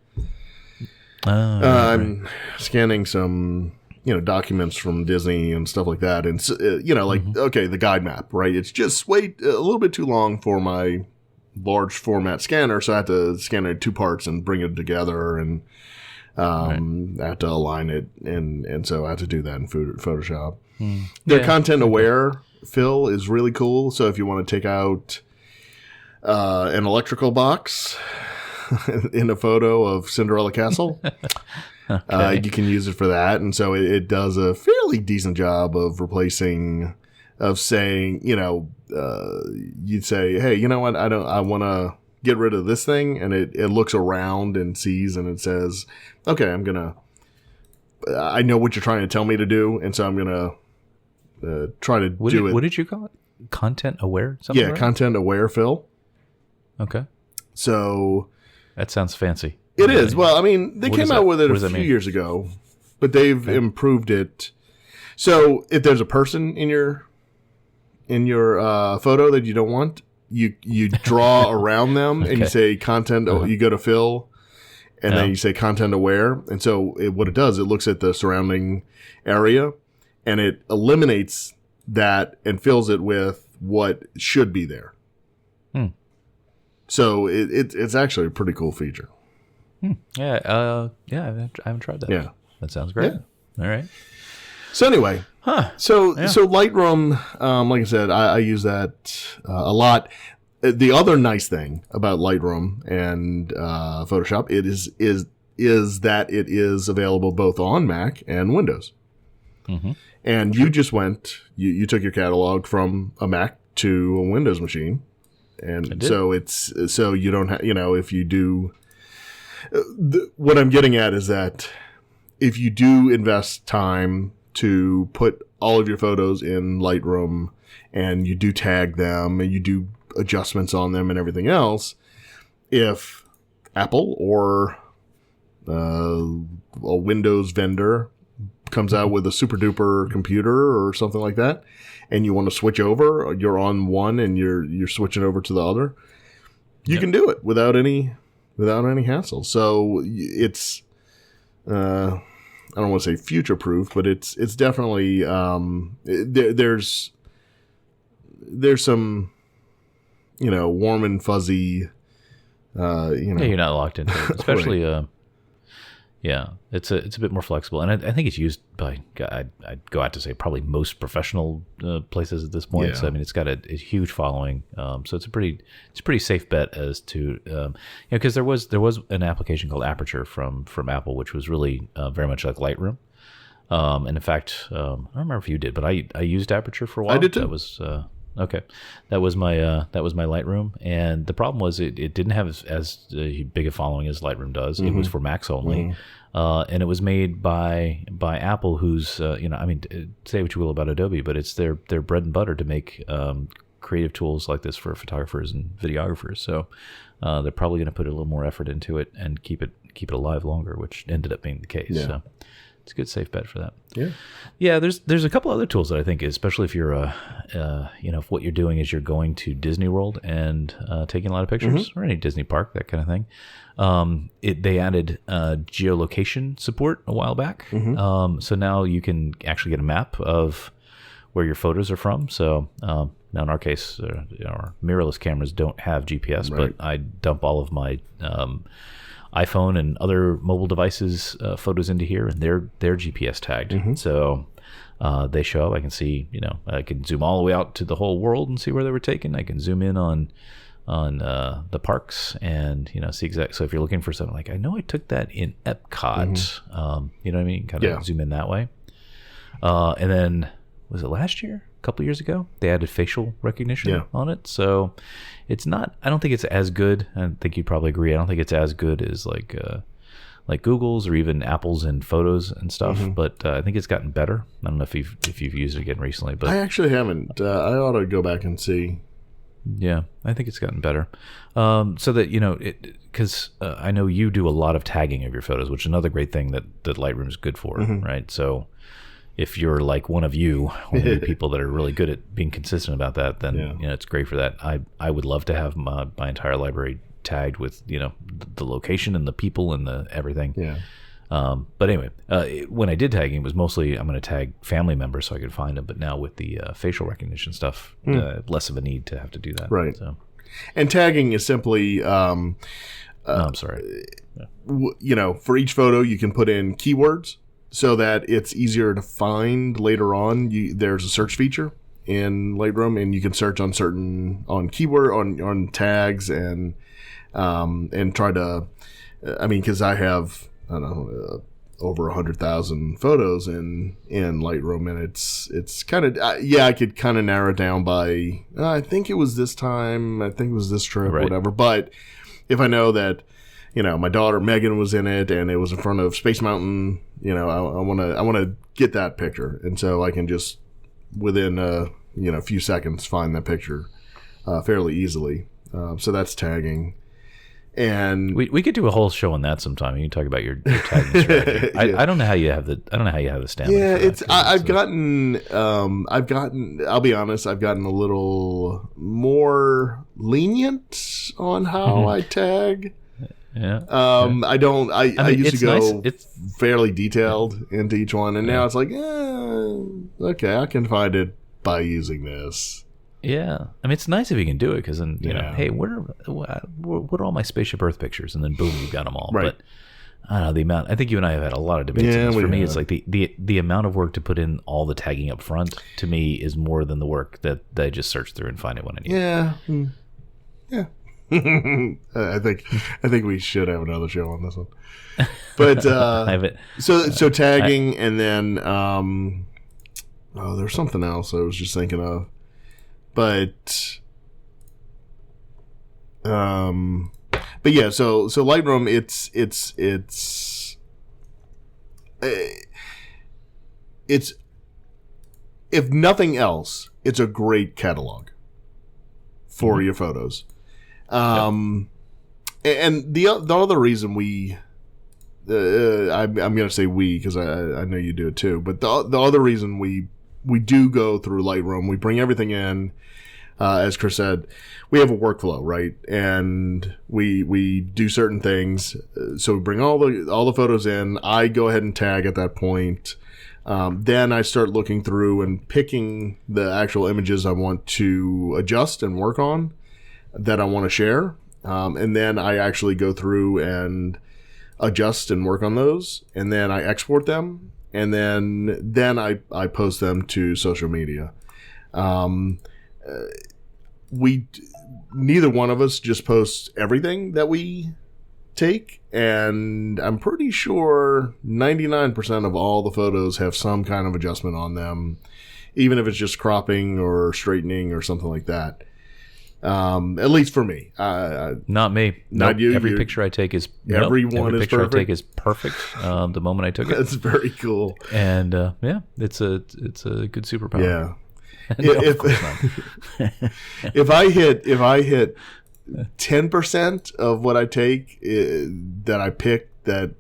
I'm scanning some, documents from Disney and stuff like that. And, okay, the guide map, right? It's just a little bit too long for my large format scanner. So I have to scan it in two parts and bring it together. And I have to align it. And so I have to do that in Photoshop. Their content aware fill is really cool. So if you want to take out an electrical box in a photo of Cinderella Castle, you can use it for that. And so it does a fairly decent job of saying, you'd say, hey, you know what? I want to get rid of this thing. And it looks around and sees, and it says, okay, I know what you're trying to tell me to do. And so I'm going to try to do it. What did you call it? Content aware? Yeah, content aware fill. Okay. So that sounds fancy. It is. Well, they came out with it a few years ago, but they've improved it. So if there's a person in your photo that you don't want, you draw around them and you say content. You go to fill, and then you say content aware. And so what it does, it looks at the surrounding area, and it eliminates that and fills it with what should be there. So it's actually a pretty cool feature. Yeah, I haven't tried that. Yeah, that sounds great. Yeah. All right. So anyway, so Lightroom, like I said, I use that a lot. The other nice thing about Lightroom and Photoshop is that it is available both on Mac and Windows. And you just you took your catalog from a Mac to a Windows machine. And so so you don't have, if you do what I'm getting at is that if you do invest time to put all of your photos in Lightroom and you do tag them and you do adjustments on them and everything else, if Apple or a Windows vendor comes out with a super duper computer or something like that, and you want to switch over, you're on one and you're switching over to the other, you can do it without any hassle. So it's I don't want to say future proof, but it's definitely there's some warm and fuzzy you're not locked into it, especially right. it's a bit more flexible, and I think it's used by, I'd go out to say, probably most professional places at this point. So I mean, it's got a huge following, so it's a pretty safe bet as to because there was an application called Aperture from Apple, which was really very much like Lightroom, and in fact I don't remember if you did, but I used Aperture for a while. I did too. That was okay. That was my Lightroom, and the problem was it didn't have as big a following as Lightroom does. It was for Macs only, and it was made by Apple, who's I mean, say what you will about Adobe, but it's their bread and butter to make creative tools like this for photographers and videographers. So they're probably going to put a little more effort into it and keep it alive longer, which ended up being the case. Yeah. So it's a good safe bet for that. Yeah. There's a couple other tools that I think, especially if you're if what you're doing is you're going to Disney World and taking a lot of pictures, or any Disney park, that kind of thing. They added geolocation support a while back, so now you can actually get a map of where your photos are from. So now in our case, our mirrorless cameras don't have GPS, right. but I dump all of my iPhone and other mobile devices photos into here, and they're GPS tagged. So they show up. I can see, I can zoom all the way out to the whole world and see where they were taken. I can zoom in on the parks and see exactly. So if you're looking for something like, I know I took that in Epcot, you know what I mean? Kind of zoom in that way. And then was it last year? A couple of years ago, they added facial recognition on it. So it's not, I don't think it's as good. I think you'd probably agree. I don't think it's as good as like Google's or even Apple's in photos and stuff. But I think it's gotten better. I don't know if you've used it again recently, but I actually haven't. I ought to go back and see. Yeah, I think it's gotten better. So that, because I know you do a lot of tagging of your photos, which is another great thing that Lightroom is good for, right? So if you're like one of you people that are really good at being consistent about that, then it's great for that. I would love to have my entire library tagged with the location and the people and the everything. But anyway, when I did tagging, it was mostly I'm going to tag family members so I could find them. But now with the facial recognition stuff, less of a need to have to do that. Right. So. And tagging is simply, I'm sorry. For each photo you can put in keywords so that it's easier to find later on. There's a search feature in Lightroom, and you can search on keyword on tags and try to. I mean, because I have over 100,000 photos in Lightroom, and it's kind of I could kind of narrow it down by I think it was this time, I think it was this trip, right. whatever. But if I know that my daughter Megan was in it and it was in front of Space Mountain, I want to get that picture, and so I can just within a few seconds find that picture fairly easily. So that's tagging. And we could do a whole show on that sometime. You can talk about your tagging strategy. I don't know how you have the stamina. Yeah, it's I've gotten I'll be honest, I've gotten a little more lenient on how I tag. Yeah. I used to go nice. It's fairly detailed into each one, and now it's like, okay, I can find it by using this. Yeah, I mean, it's nice if you can do it, because then hey, what are all my Spaceship Earth pictures? And then boom, you've got them all. Right. But I don't know the amount. I think you and I have had a lot of debates. on this. For me, it's like the amount of work to put in all the tagging up front to me is more than the work that I just search through and find it when I need. Yeah. I think we should have another show on this one. But I have it. So tagging, and then there's something else I was just thinking of. But But yeah, so Lightroom, it's if nothing else, it's a great catalog for your photos. And the other reason I'm going to say we, because I know you do it too, but the other reason we do go through Lightroom, we bring everything in, as Chris said, we have a workflow, right? And we do certain things. So we bring all the photos in. I go ahead and tag at that point. Then I start looking through and picking the actual images I want to adjust and work on, that I want to share. And then I actually go through and adjust and work on those. And then I export them. And then I post them to social media. Neither one of us just posts everything that we take, and I'm pretty sure 99% of all the photos have some kind of adjustment on them, even if it's just cropping or straightening or something like that. At least for me. Not me. Not you. Every picture I take is every picture perfect. I take is perfect. The moment I took it. That's very cool. And it's a good superpower. Yeah. No, if I hit 10% of what I take that I pick that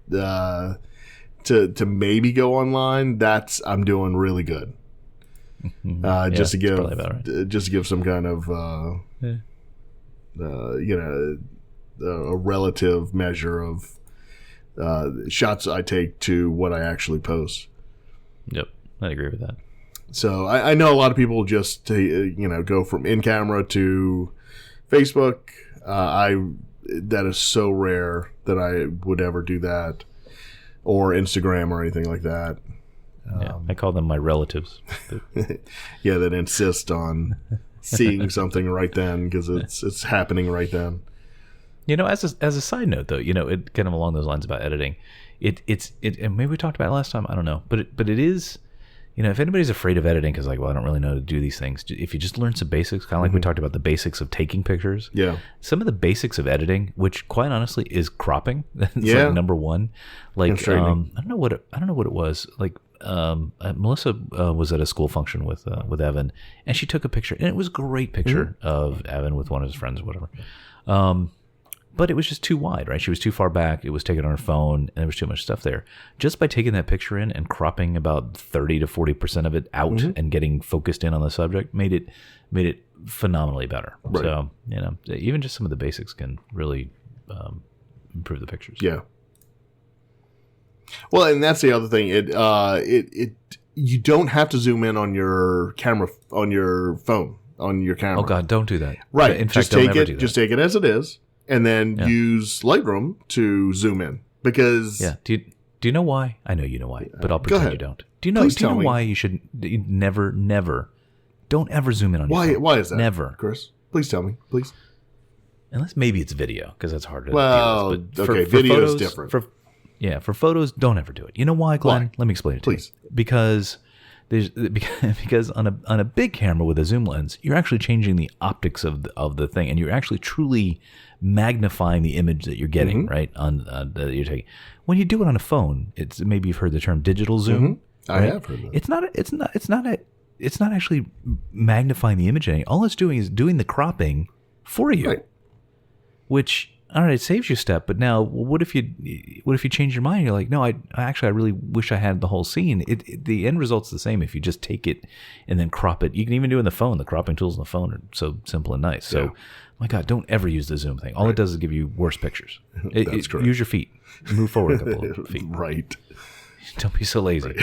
to maybe go online, I'm doing really good. Just to give some kind of a relative measure of shots I take to what I actually post. Yep, I agree with that. So I know a lot of people just go from in camera to Facebook. That is so rare that I would ever do that, or Instagram or anything like that. I call them my relatives. Yeah, that insist on seeing something right then because it's happening right then. As a side note, though, it kind of along those lines about editing, it's and maybe we talked about it last time. I don't know, but it is. If anybody's afraid of editing because I don't really know how to do these things, if you just learn some basics, kind of like we talked about the basics of taking pictures. Yeah. Some of the basics of editing, which quite honestly is cropping. It's like number one. Like I don't know what it was. Like Melissa was at a school function with Evan, and she took a picture, and it was a great picture of Evan with one of his friends or whatever. But it was just too wide, right? She was too far back. It was taken on her phone, and there was too much stuff there. Just by taking that picture in and cropping about 30 to 40% of it out and getting focused in on the subject made it phenomenally better. Right. So, even just some of the basics can really improve the pictures. Yeah. Well, and that's the other thing. You don't have to zoom in on your camera, on your phone, on your camera. Oh God, don't do that. Right. In fact, don't ever do that. Just take it as it is. And then use Lightroom to zoom in because do you know why? I know you know why, but I'll pretend you don't. Do you know why you should never don't ever zoom in on your phone? Why is that? Never, Chris. Please tell me, please. Unless maybe it's video because that's harder. Well, to deal with. But okay, video is different. For photos, don't ever do it. You know why, Glenn? Why? Let me explain it to you. Please. Because on a big camera with a zoom lens, you're actually changing the optics of the thing, and you're actually truly magnifying the image that you're getting right on that you're taking. When you do it on a phone, it's maybe you've heard the term digital zoom. I have heard that. It's not actually magnifying the image any. All it's doing is doing the cropping for you, right. Which. All right, it saves you a step, but now what if you change your mind? You're like, no, I really wish I had the whole scene. The end result's the same if you just take it and then crop it. You can even do it on the phone. The cropping tools on the phone are so simple and nice. So, my God, don't ever use the zoom thing. All it does is give you worse pictures. That's correct. Use your feet. Move forward a couple of feet. Right. Don't be so lazy.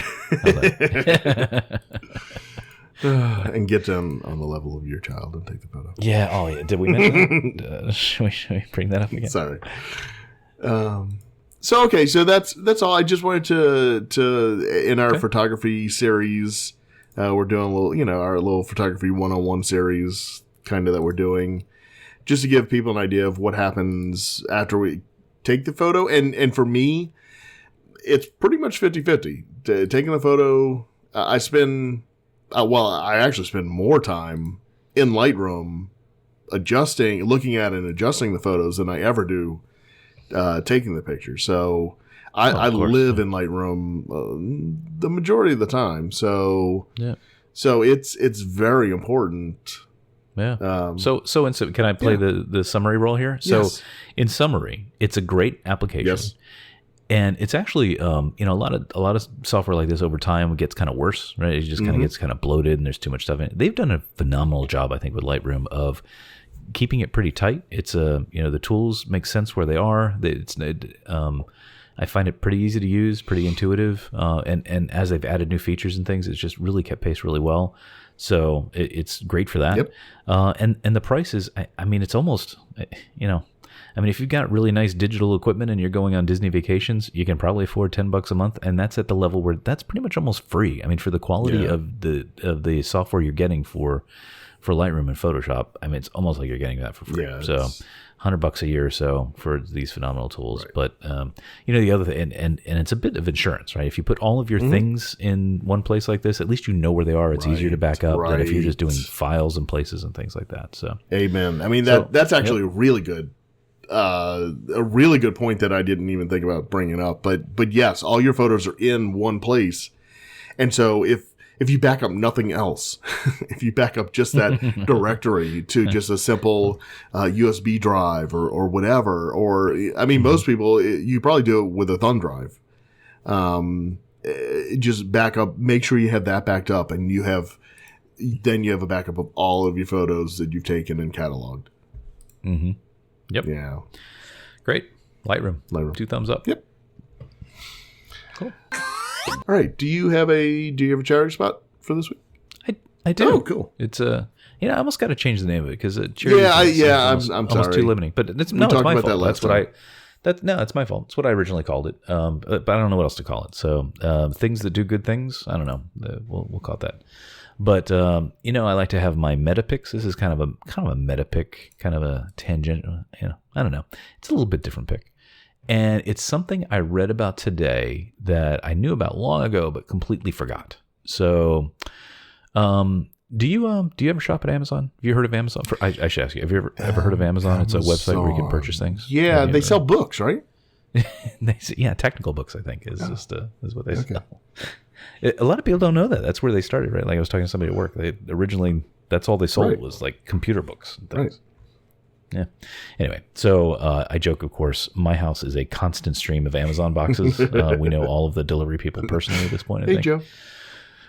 Right. And get them on the level of your child and take the photo. Yeah. Oh, yeah. Did we mention that? Should we bring that up again? Sorry. So that's all. I just wanted to in our photography series, we're doing a little, our little photography 101 series kind of that we're doing, just to give people an idea of what happens after we take the photo. And for me, it's pretty much 50-50. Taking the photo, I actually spend more time in Lightroom looking at and adjusting the photos than I ever do taking the picture. So I live in Lightroom the majority of the time. So so it's very important. Yeah. So can I play the summary role here? So in summary, it's a great application. Yes. And it's actually, a lot of software like this over time gets kind of worse, right? It just kind of gets kind of bloated and there's too much stuff in it. They've done a phenomenal job, I think, with Lightroom of keeping it pretty tight. It's the tools make sense where they are. I find it pretty easy to use, pretty intuitive. And as they've added new features and things, it's just really kept pace really well. So it's great for that. Yep. And the price is, I mean, it's almost, if you've got really nice digital equipment and you're going on Disney vacations, you can probably afford $10 a month, and that's at the level where that's pretty much almost free. I mean, for the quality of the software you're getting for Lightroom and Photoshop, I mean, it's almost like you're getting that for free. Yeah, so $100 a year or so for these phenomenal tools. Right. But the other thing, and it's a bit of insurance, right? If you put all of your things in one place like this, at least you know where they are. It's easier to back up than if you're just doing files and places and things like that. So, amen. I mean, that's actually really good. A really good point that I didn't even think about bringing up, but yes, all your photos are in one place, and so if you back up nothing else, if you back up just that directory to just a simple USB drive or whatever, or I mean, most people you probably do it with a thumb drive. Just back up, make sure you have that backed up, and then you have a backup of all of your photos that you've taken and cataloged. Mm-hmm. Yep. Yeah. Great. Lightroom. 2 thumbs up. Yep. Cool. All right. Do you have a charity spot for this week? I do. Oh, cool. It's I almost got to change the name of it because I'm sorry. Too limiting. But it's my fault. It's my fault. It's what I originally called it. But I don't know what else to call it. So things that do good things. I don't know. We'll call it that. But I like to have my meta picks. This is kind of a meta pick, kind of a tangent. I don't know. It's a little bit different pick, and it's something I read about today that I knew about long ago, but completely forgot. So, do you ever shop at Amazon? Have you heard of Amazon? I should ask you. Have you ever heard of Amazon? It's a website where you can purchase things. Yeah, they sell books, right? Technical books. I think is what they sell. A lot of people don't know that. That's where they started, right? Like I was talking to somebody at work. Originally, that's all they sold was like computer books and things. Right. Yeah. Anyway, so I joke, of course, my house is a constant stream of Amazon boxes. We know all of the delivery people personally at this point, I think. Joe.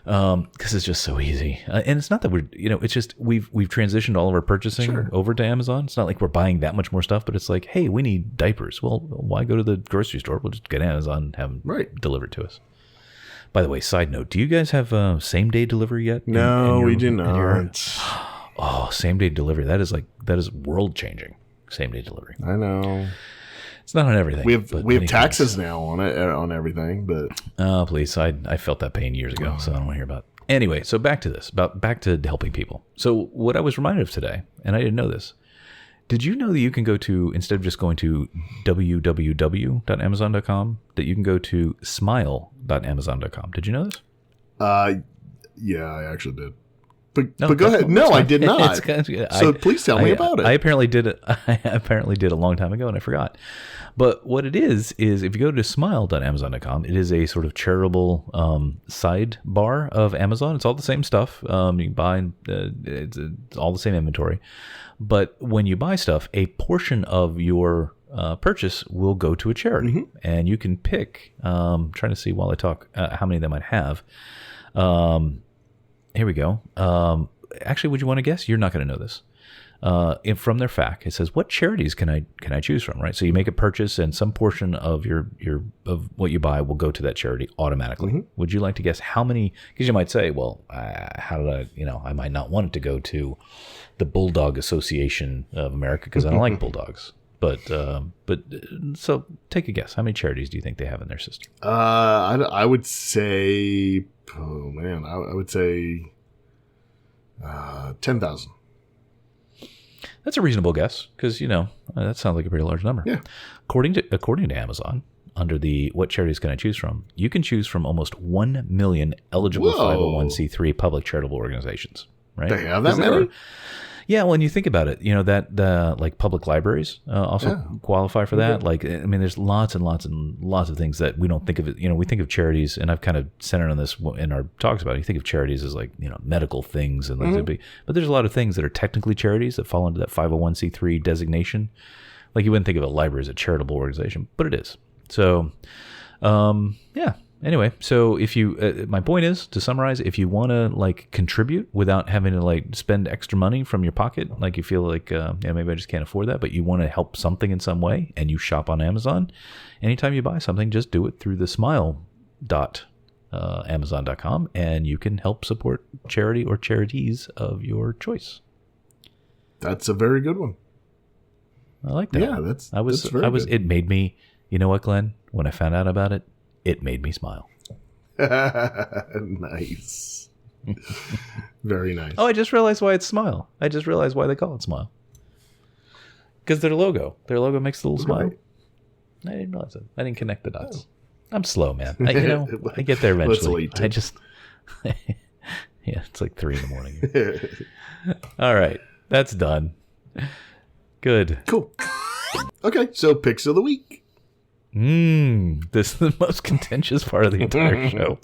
Because it's just so easy. And it's not that it's just we've transitioned all of our purchasing over to Amazon. It's not like we're buying that much more stuff, but it's like, hey, we need diapers. Well, why go to the grocery store? We'll just get Amazon and have them delivered to us. By the way, side note, do you guys have same-day delivery yet? No, we do not. Same-day delivery. That is world-changing, same-day delivery. I know. It's not on everything. We have taxes now on everything, but... Oh, please. I felt that pain years ago, so I don't want to hear about it. Anyway, so back to this, back to helping people. So what I was reminded of today, and I didn't know this, did you know that you can go to, instead of just going to www.amazon.com, that you can go to smile.amazon.com? Did you know this? Yeah, I actually did. But go ahead. No, I did not. So please tell me about it. I apparently did it. I apparently did a long time ago, and I forgot. But what it is if you go to smile.amazon.com, it is a sort of charitable sidebar of Amazon. It's all the same stuff. You can buy. It's all the same inventory. But when you buy stuff, a portion of your purchase will go to a charity, and you can pick. Trying to see while I talk how many they might have. Here we go. Actually, would you want to guess? You're not going to know this. From their FAQ, it says, "What charities can I choose from?" Right. So you make a purchase, and some portion of of what you buy will go to that charity automatically. Would you like to guess how many? Because you might say, "Well, how did I? I might not want it to go to the Bulldog Association of America because I don't like bulldogs." But so take a guess. How many charities do you think they have in their system? I would say, I would say 10,000. That's a reasonable guess because that sounds like a pretty large number. Yeah. According to Amazon, under the what charities can I choose from, you can choose from almost 1 million eligible 501c3 public charitable organizations. Right? They have that many? Yeah, well, and you think about it, that the like public libraries also qualify for that. Like, I mean, there's lots and lots and lots of things that we don't think of it. We think of charities, and I've kind of centered on this in our talks about it. You think of charities as like, medical things and but there's a lot of things that are technically charities that fall into that 501c3 designation. Like you wouldn't think of a library as a charitable organization, but it is. So, yeah. Anyway, so if you, my point is, to summarize, if you want to like contribute without having to like spend extra money from your pocket, like you feel like, maybe I just can't afford that, but you want to help something in some way, and you shop on Amazon, anytime you buy something, just do it through the smile.amazon.com, and you can help support charity or charities of your choice. That's a very good one. I like that. Yeah, that's very good. It made me, you know what, Glenn? When I found out about it, it made me smile. Nice. Very nice. Oh, I just realized why it's Smile. I just realized why they call it Smile. Because their logo makes a little smile. I didn't realize it. I didn't connect the dots. I'm slow, man. I get there eventually. I just, yeah, it's like 3 a.m. All right, that's done. Good. Cool. Okay, so picks of the week. This is the most contentious part of the entire show.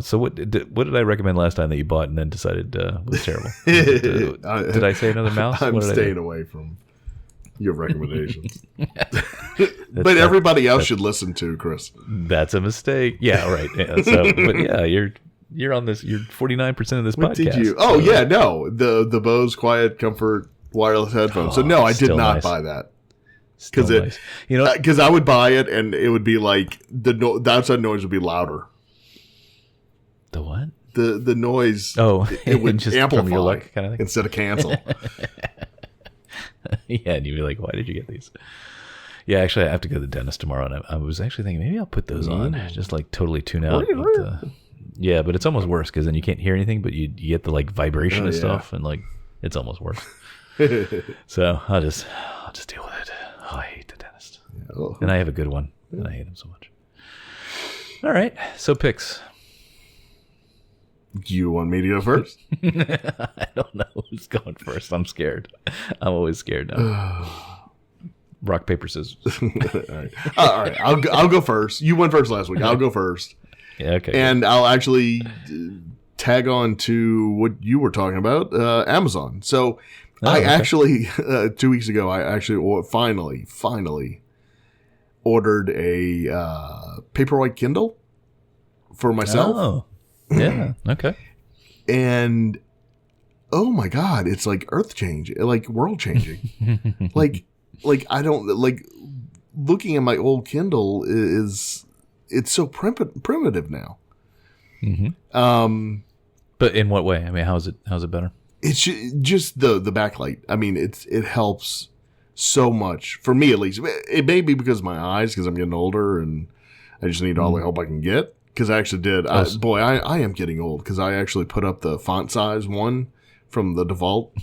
So what did I recommend last time that you bought and then decided was terrible? Did I say another mouse? I'm staying away from your recommendations. But everybody else should listen to, Chris. That's a mistake. Yeah, right. Yeah, so, but yeah, you're on this. You're 49% of this what podcast. Did you? Oh yeah, no, the Bose Quiet Comfort wireless headphones. So no, I did not buy that. Because because I would buy it and it would be like the outside noise would be louder. The what? The noise. Oh, it would just amplify your luck kind of thing instead of cancel. Yeah, and you'd be like, "Why did you get these?" Yeah, actually, I have to go to the dentist tomorrow, and I was actually thinking maybe I'll put those on, just like totally tune out. Yeah, but it's almost worse because then you can't hear anything, but you get the like vibration and stuff, and like it's almost worse. So I'll just deal with it. Oh, I hate the dentist. Oh. And I have a good one. And I hate him so much. All right. So picks. Do you want me to go first? I don't know who's going first. I'm scared. I'm always scared now. Rock, paper, scissors. All right. I'll go first. You went first last week. I'll go first. Yeah, okay. And I'll actually tag on to what you were talking about, Amazon. So actually, 2 weeks ago, I actually finally ordered a Paperwhite Kindle for myself. Oh, yeah. Okay. And oh my God, it's like earth changing, like world changing. like I don't like looking at my old Kindle it's so primitive now. Mm-hmm. But in what way? I mean, how's it better? It's just the backlight. I mean, it helps so much for me, at least. It may be because of my eyes, because I'm getting older and I just need all the help I can get. Because I actually did. I am getting old because I actually put up the font size one from the default.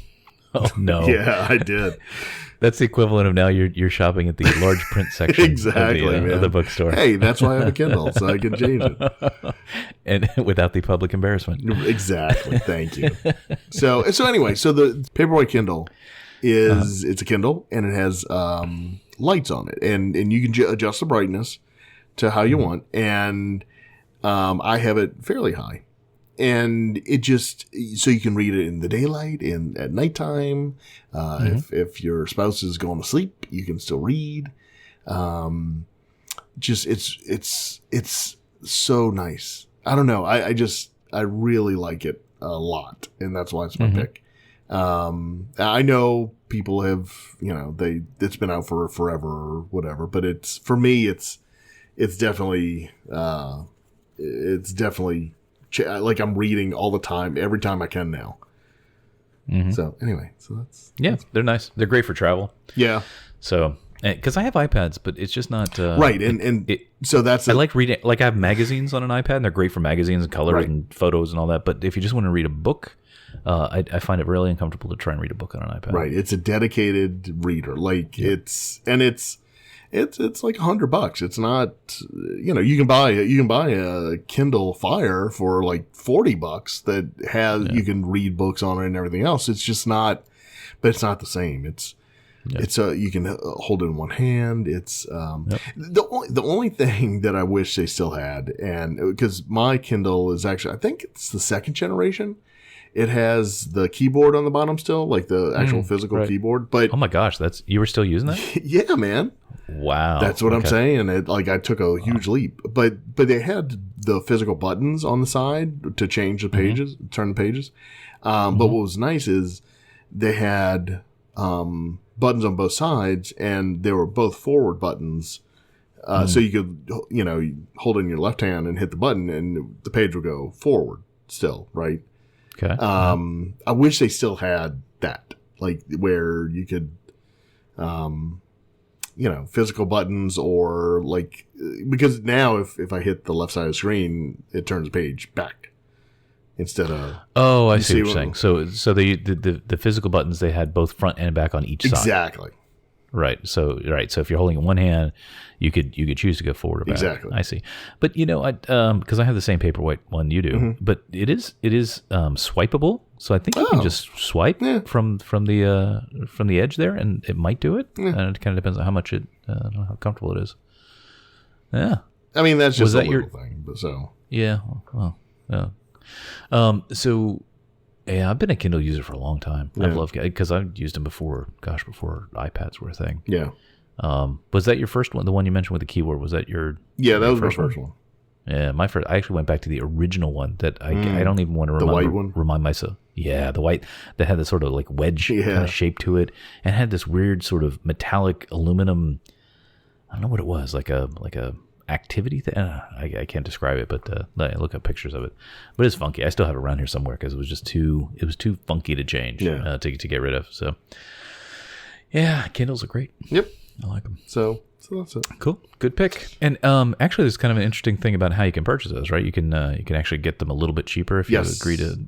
Oh no! Yeah, I did. That's the equivalent of now you're shopping at the large print section exactly, of the bookstore. Hey, that's why I have a Kindle, so I can change it. And without the public embarrassment. Exactly. Thank you. So anyway, so the Paperwhite Kindle is it's a Kindle and it has lights on it, and you can adjust the brightness to how you want, and I have it fairly high. And it just, so you can read it in the daylight, at nighttime. If your spouse is going to sleep, you can still read. Just, it's so nice. I don't know. I really like it a lot. And that's why it's my pick. I know people have, it's been out for forever or whatever, but for me, it's definitely, like I'm reading all the time, every time I can now. So anyway, they're nice. They're great for travel. Yeah. So, because I have iPads, but it's just not right. So that's I like reading. Like I have magazines on an iPad, and they're great for magazines and colors and photos and all that. But if you just want to read a book, I find it really uncomfortable to try and read a book on an iPad. Right. It's a dedicated reader. Like and It's like $100. It's not, you can buy a Kindle Fire for like $40 that has, you can read books on it and everything else. It's just not, but it's not the same. It's you can hold it in one hand. It's, the only thing that I wish they still had, and because my Kindle is actually, I think it's the second generation. It has the keyboard on the bottom still, like the actual physical keyboard. But oh my gosh, you were still using that? Yeah, man. Wow. That's what I'm saying. I took a huge leap. But they had the physical buttons on the side to change the pages, turn the pages. But what was nice is they had buttons on both sides, and they were both forward buttons. So you could, hold in your left hand and hit the button, and the page would go forward still, right? Okay. I wish they still had that, like where you could, physical buttons, or like, because now if I hit the left side of the screen, it turns the page back instead of. Oh, I see what you're saying. So the physical buttons, they had both front and back on each side. Exactly. Right. So if you're holding in one hand, you could choose to go forward or back. Exactly. I see. But because I have the same paperweight one you do, but it is swipeable. So I think you can just swipe from the edge there, and it might do it. And it kind of depends on how much how comfortable it is. Yeah. I mean, that's just a little thing. But so. Yeah. Well. Yeah. So. Yeah, I've been a Kindle user for a long time. Yeah. I've loved because I've used them before iPads were a thing. Yeah. Was that your first one? The one you mentioned with the keyboard, was that your? Yeah, that was my first one. Yeah, my first. I actually went back to the original one that I don't even want to remember. The white one? Remind myself. Yeah, the white that had this sort of like wedge kind of shape to it, and had this weird sort of metallic aluminum. I don't know what it was, like a activity thing. I can't describe it, but I look up pictures of it. But it's funky. I still have it around here somewhere because it was just too funky to change to get rid of. So yeah, Kindles are great. Yep, I like them. So that's it. Cool, good pick. And actually, there's kind of an interesting thing about how you can purchase those, right? You can actually get them a little bit cheaper if you agree to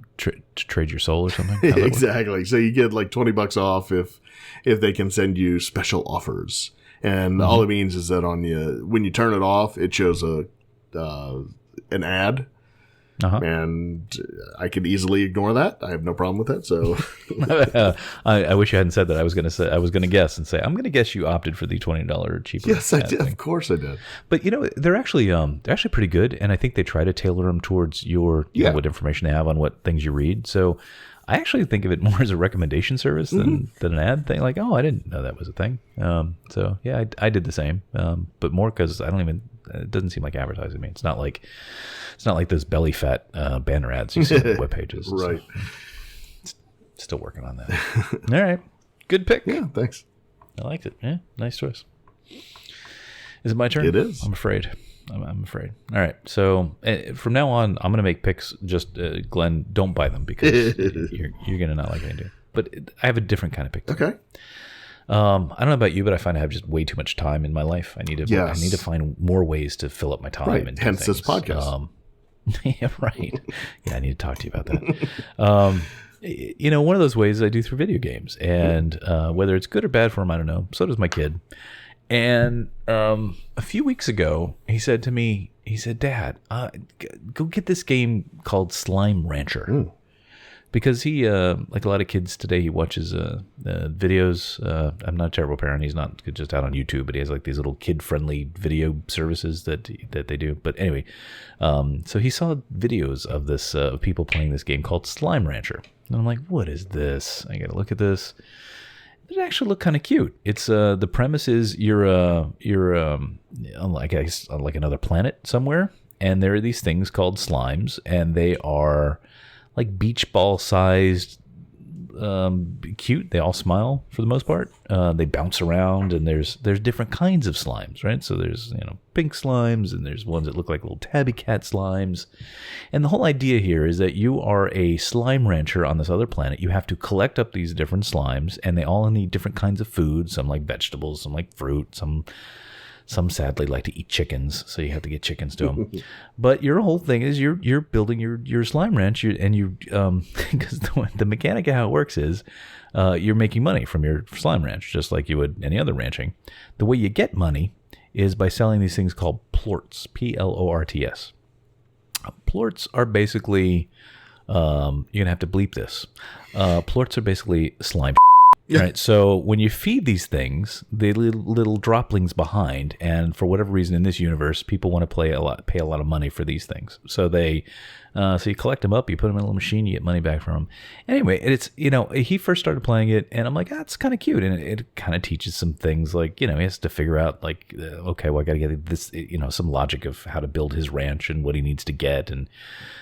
trade your soul or something. Exactly. So you get like $20 off if they can send you special offers. And all it means is that when you turn it off, it shows an ad, and I could easily ignore that. I have no problem with that. So I wish you hadn't said that. I was going to guess and say I'm going to guess you opted for the $20 cheaper. Yes, I did. Thing. Of course, I did. But they're actually pretty good, and I think they try to tailor them towards your what information they have on what things you read. So. I actually think of it more as a recommendation service than an ad thing. Like, oh, I didn't know that was a thing. So yeah, I did the same, but more because it doesn't seem like advertising to me. It's not like those belly fat banner ads you see on web pages. Right. So, still working on that. All right, good pick. Yeah, thanks. I liked it. Yeah, nice choice. Is it my turn? It is. I'm afraid. I'm afraid. All right. So from now on, I'm going to make picks. Just Glenn, don't buy them because you're going to not like what I do. But I have a different kind of pick. Okay. I don't know about you, but I find I have just way too much time in my life. I need to find more ways to fill up my time. Right. And hence this podcast. Yeah. Right. Yeah. I need to talk to you about that. One of those ways I do through video games, and whether it's good or bad for him, I don't know. So does my kid. And a few weeks ago, he said to me, Dad, go get this game called Slime Rancher. Because he, like a lot of kids today, he watches videos. I'm not a terrible parent. He's not just out on YouTube, but he has like these little kid-friendly video services that they do. But anyway, so he saw videos of this of people playing this game called Slime Rancher. And I'm like, what is this? I got to look at this. It actually looked kind of cute. It's the premise is you're on like another planet somewhere, and there are these things called slimes, and they are like beach ball sized, cute. They all smile for the most part. They bounce around, and there's different kinds of slimes, right? So there's pink slimes, and there's ones that look like little tabby cat slimes. And the whole idea here is that you are a slime rancher on this other planet. You have to collect up these different slimes, and they all need different kinds of food. Some like vegetables, some like fruit, some Some sadly like to eat chickens, so you have to get chickens to them. But your whole thing is you're building your slime ranch, because the mechanic of how it works is you're making money from your slime ranch, just like you would any other ranching. The way you get money is by selling these things called plorts, Plorts. Plorts are basically, you're going to have to bleep this. Plorts are basically slime. Yeah. Right. So when you feed these things, they leave little droplings behind, and for whatever reason in this universe, people want to pay a lot of money for these things. So so you collect them up, you put them in a little machine, you get money back from them. Anyway, it's he first started playing it, and I'm like, it's kind of cute, and it kind of teaches some things like he has to figure out like, okay, well I got to get this, some logic of how to build his ranch and what he needs to get, and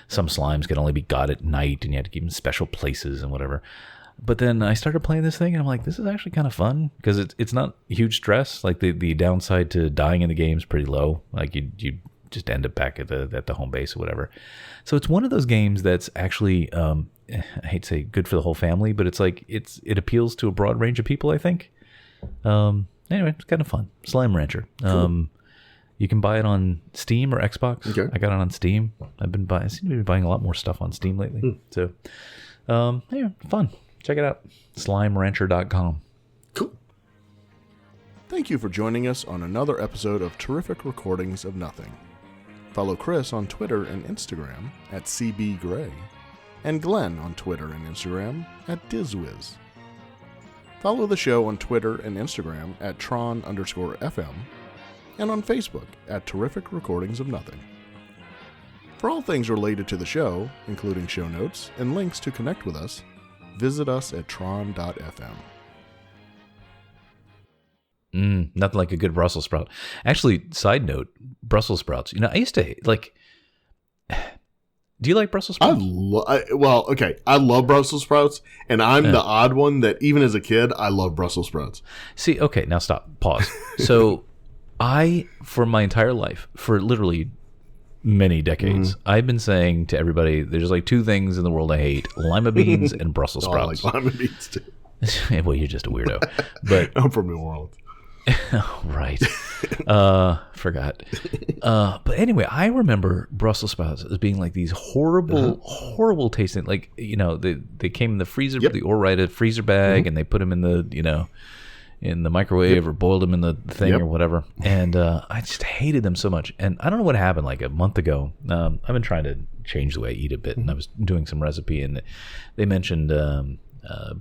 some slimes can only be got at night, and you have to keep them in special places and whatever. But then I started playing this thing, and I'm like, this is actually kind of fun because it's not huge stress. Like the downside to dying in the game is pretty low. Like you just end up back at the home base or whatever. So it's one of those games that's actually I hate to say good for the whole family, but it's like it appeals to a broad range of people, I think. Anyway, it's kind of fun. Slime Rancher. Cool. You can buy it on Steam or Xbox. Okay. I got it on Steam. I seem to be buying a lot more stuff on Steam lately. So fun. Check it out. SlimeRancher.com. Cool. Thank you for joining us on another episode of Terrific Recordings of Nothing. Follow Chris on Twitter and Instagram at CBGray, and Glenn on Twitter and Instagram at DizWiz. Follow the show on Twitter and Instagram at Tron_FM, and on Facebook at Terrific Recordings of Nothing. For all things related to the show, including show notes and links to connect with us, visit us at tron.fm. Nothing like a good Brussels sprout. Actually, side note, Brussels sprouts. I used to like. Do you like Brussels sprouts? I love Brussels sprouts, and I'm the odd one that even as a kid, I love Brussels sprouts. See, okay, now stop, pause. So, for my entire life, for literally many decades, I've been saying to everybody, there's like two things in the world I hate: lima beans and Brussels sprouts. I like lima beans too. Well, you're just a weirdo. But I'm from New Orleans. Right. Forgot. But anyway, I remember Brussels sprouts as being like these horrible tasting. Like, they came in the freezer, the Ore-Rite freezer bag, and they put them in the, in the microwave or boiled them in the thing or whatever. And I just hated them so much. And I don't know what happened like a month ago. I've been trying to change the way I eat a bit, and I was doing some recipe, and they mentioned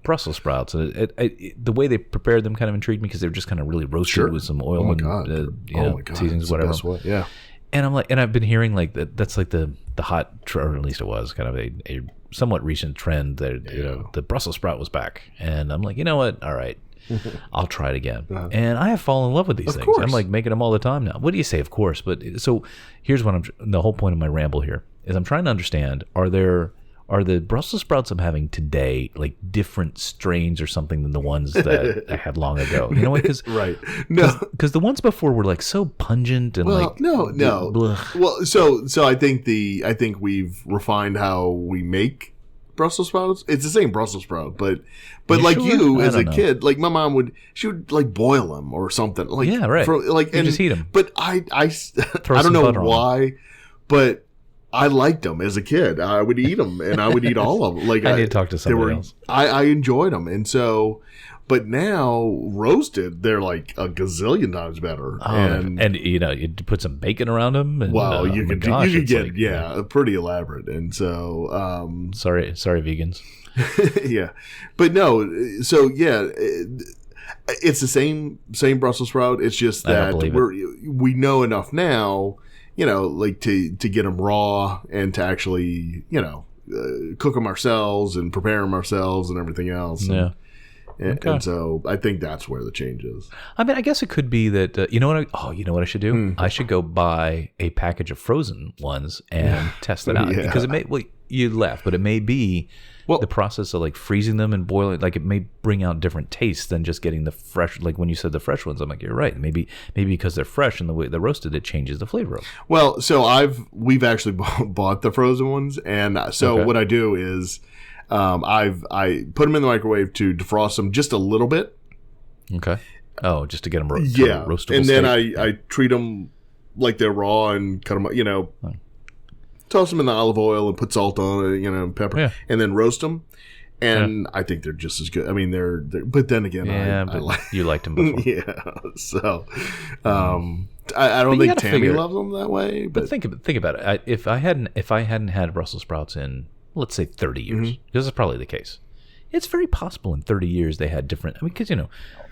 Brussels sprouts. The way they prepared them kind of intrigued me because they were just kind of really roasted with some oil and seasonings, whatever. Yeah. And I'm like, and I've been hearing like that's like the hot, or at least it was kind of a somewhat recent trend that the Brussels sprout was back. And I'm like, you know what? All right. I'll try it again. And I have fallen in love with these things. Course. I'm like making them all the time now. What do you say? Of course. But so here's what the whole point of my ramble here is I'm trying to understand, are the Brussels sprouts I'm having today like different strains or something than the ones that I had long ago? You know what? Right. No. Because the ones before were like so pungent and no. Blech. Well, so I think we've refined how we make Brussels sprouts. It's the same Brussels sprout, but like sure? You as a kid, like my mom would like boil them or something. Like right. And just eat them. But I don't know why, but I liked them as a kid. I would eat them, and I would eat all of them. Like I need to talk to somebody else. I enjoyed them, and so. But now roasted, they're like a gazillion times better. And you put some bacon around them. And, you could get pretty elaborate. And so, sorry, vegans. Yeah, but no. So yeah, it's the same Brussels sprout. It's just that we know enough now, like to get them raw and to actually cook them ourselves and prepare them ourselves and everything else. Yeah. And so I think that's where the change is. I mean, I guess it could be that you know what I should do? I should go buy a package of frozen ones and test it out because it may. Well, you laugh, but it may be the process of like freezing them and boiling. Like it may bring out different tastes than just getting the fresh. Like when you said the fresh ones, I'm like, you're right. Maybe because they're fresh and the way they're roasted, it changes the flavor of them. Well, so we've actually bought the frozen ones, and so what I do is. I put them in the microwave to defrost them just a little bit. Okay. Oh, just to get them roastable. And then steak. I treat them like they're raw and cut them, toss them in the olive oil and put salt on it, pepper, and then roast them. And I think they're just as good. I mean, they're but then again, you liked them before. Yeah. So, I don't think Tammy loves them that way. But think about it. If I hadn't had Brussels sprouts in, let's say, 30 years, this is probably the case. It's very possible in 30 years they had different. I mean, because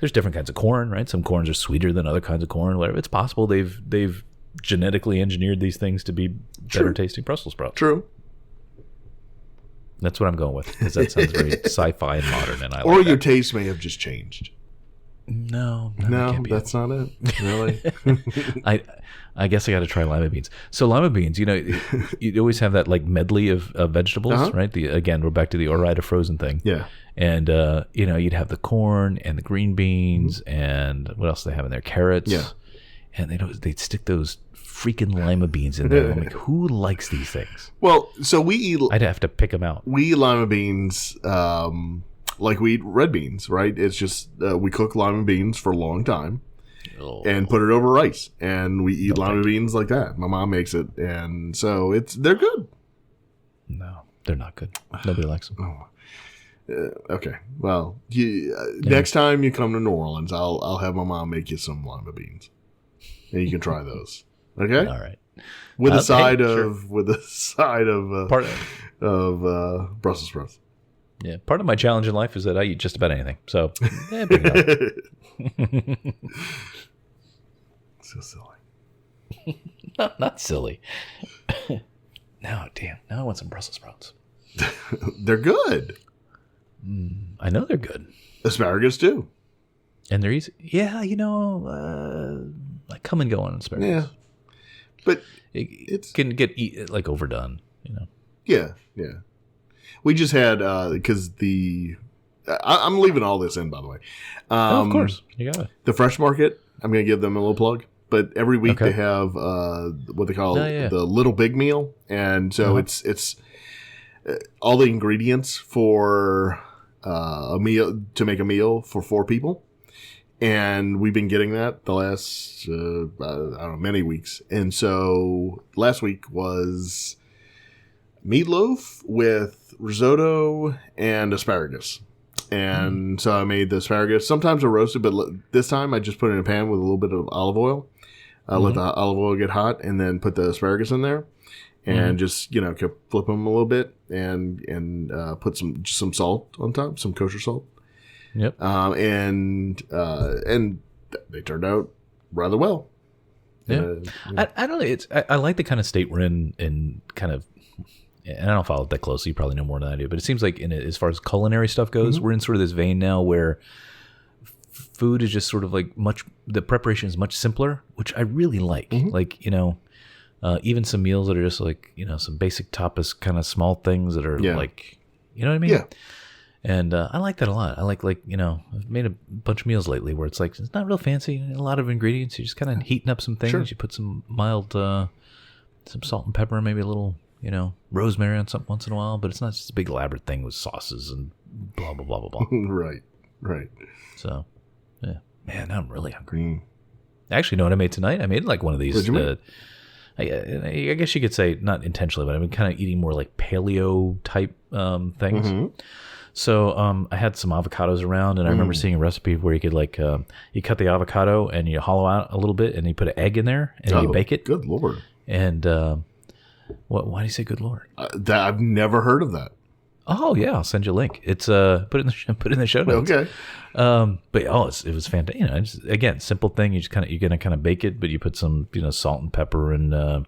there's different kinds of corn, right? Some corns are sweeter than other kinds of corn. Whatever. It's possible they've genetically engineered these things to be better tasting Brussels sprouts. True. That's what I'm going with, because that sounds very sci-fi and modern, and I like Or that. your taste may have just changed. No, that's not it. Really? I guess I got to try lima beans. So lima beans, you always have that like medley of vegetables, right? Again, we're back to the Ore-Ida frozen thing. Yeah. And you'd have the corn and the green beans and what else do they have in there? Carrots. Yeah. And they'd stick those freaking lima beans in there. I'm like, who likes these things? Well, so we eat. I'd have to pick them out. We eat lima beans like we eat red beans, right? It's just we cook lima beans for a long time and put it over rice, and we eat lima beans like that. My mom makes it, and so they're good. No, they're not good. Nobody likes them. Okay, well, next time you come to New Orleans, I'll have my mom make you some lima beans, and you can try those. Okay, all right. With a side of Brussels sprouts. Yeah, part of my challenge in life is that I eat just about anything. So, bring it up. So silly. Not silly. No, damn. Now I want some Brussels sprouts. They're good. I know they're good. Asparagus too. And they're easy. Yeah, I come and go on asparagus. Yeah. But it can get overdone, Yeah. We just had because I'm leaving all this in, by the way. Of course, you got it. The Fresh Market. I'm going to give them a little plug. But every week they have what they call the Little Big Meal, and so it's all the ingredients for a meal to make a meal for 4 people. And we've been getting that the last, I don't know, many weeks. And so last week was meatloaf with risotto and asparagus. And so I made the asparagus. Sometimes I roast it, but this time I just put it in a pan with a little bit of olive oil. Let the olive oil get hot, and then put the asparagus in there. And just, kept flip them a little bit and put some salt on top, some kosher salt. Yep. And they turned out rather well. Yeah. I don't know. I like the kind of state we're in kind of, and I don't follow it that closely. You probably know more than I do, but it seems like as far as culinary stuff goes, we're in sort of this vein now where food is just sort of like the preparation is much simpler, which I really like. Like, even some meals that are just like, some basic tapas kind of small things that are like, you know what I mean? Yeah. And I like that a lot. I like, I've made a bunch of meals lately where it's like, it's not real fancy, a lot of ingredients. You're just kind of heating up some things. Sure. You put some mild, some salt and pepper, maybe a little, rosemary on something once in a while, but it's not just a big elaborate thing with sauces and blah, blah, blah, blah, blah. Right. So, yeah. Man, now I'm really hungry. Actually, you know what I made tonight? I made like one of these. I guess you could say not intentionally, but I've been kind of eating more like paleo type things. So I had some avocados around, and I remember seeing a recipe where you could you cut the avocado and you hollow out a little bit, and you put an egg in there and you bake it. Good Lord! And why do you say "Good Lord"? I've never heard of that. Oh yeah, I'll send you a link. It's put in the show notes. Okay. But it was fantastic. Again, simple thing. You're gonna kind of bake it, but you put some salt and pepper and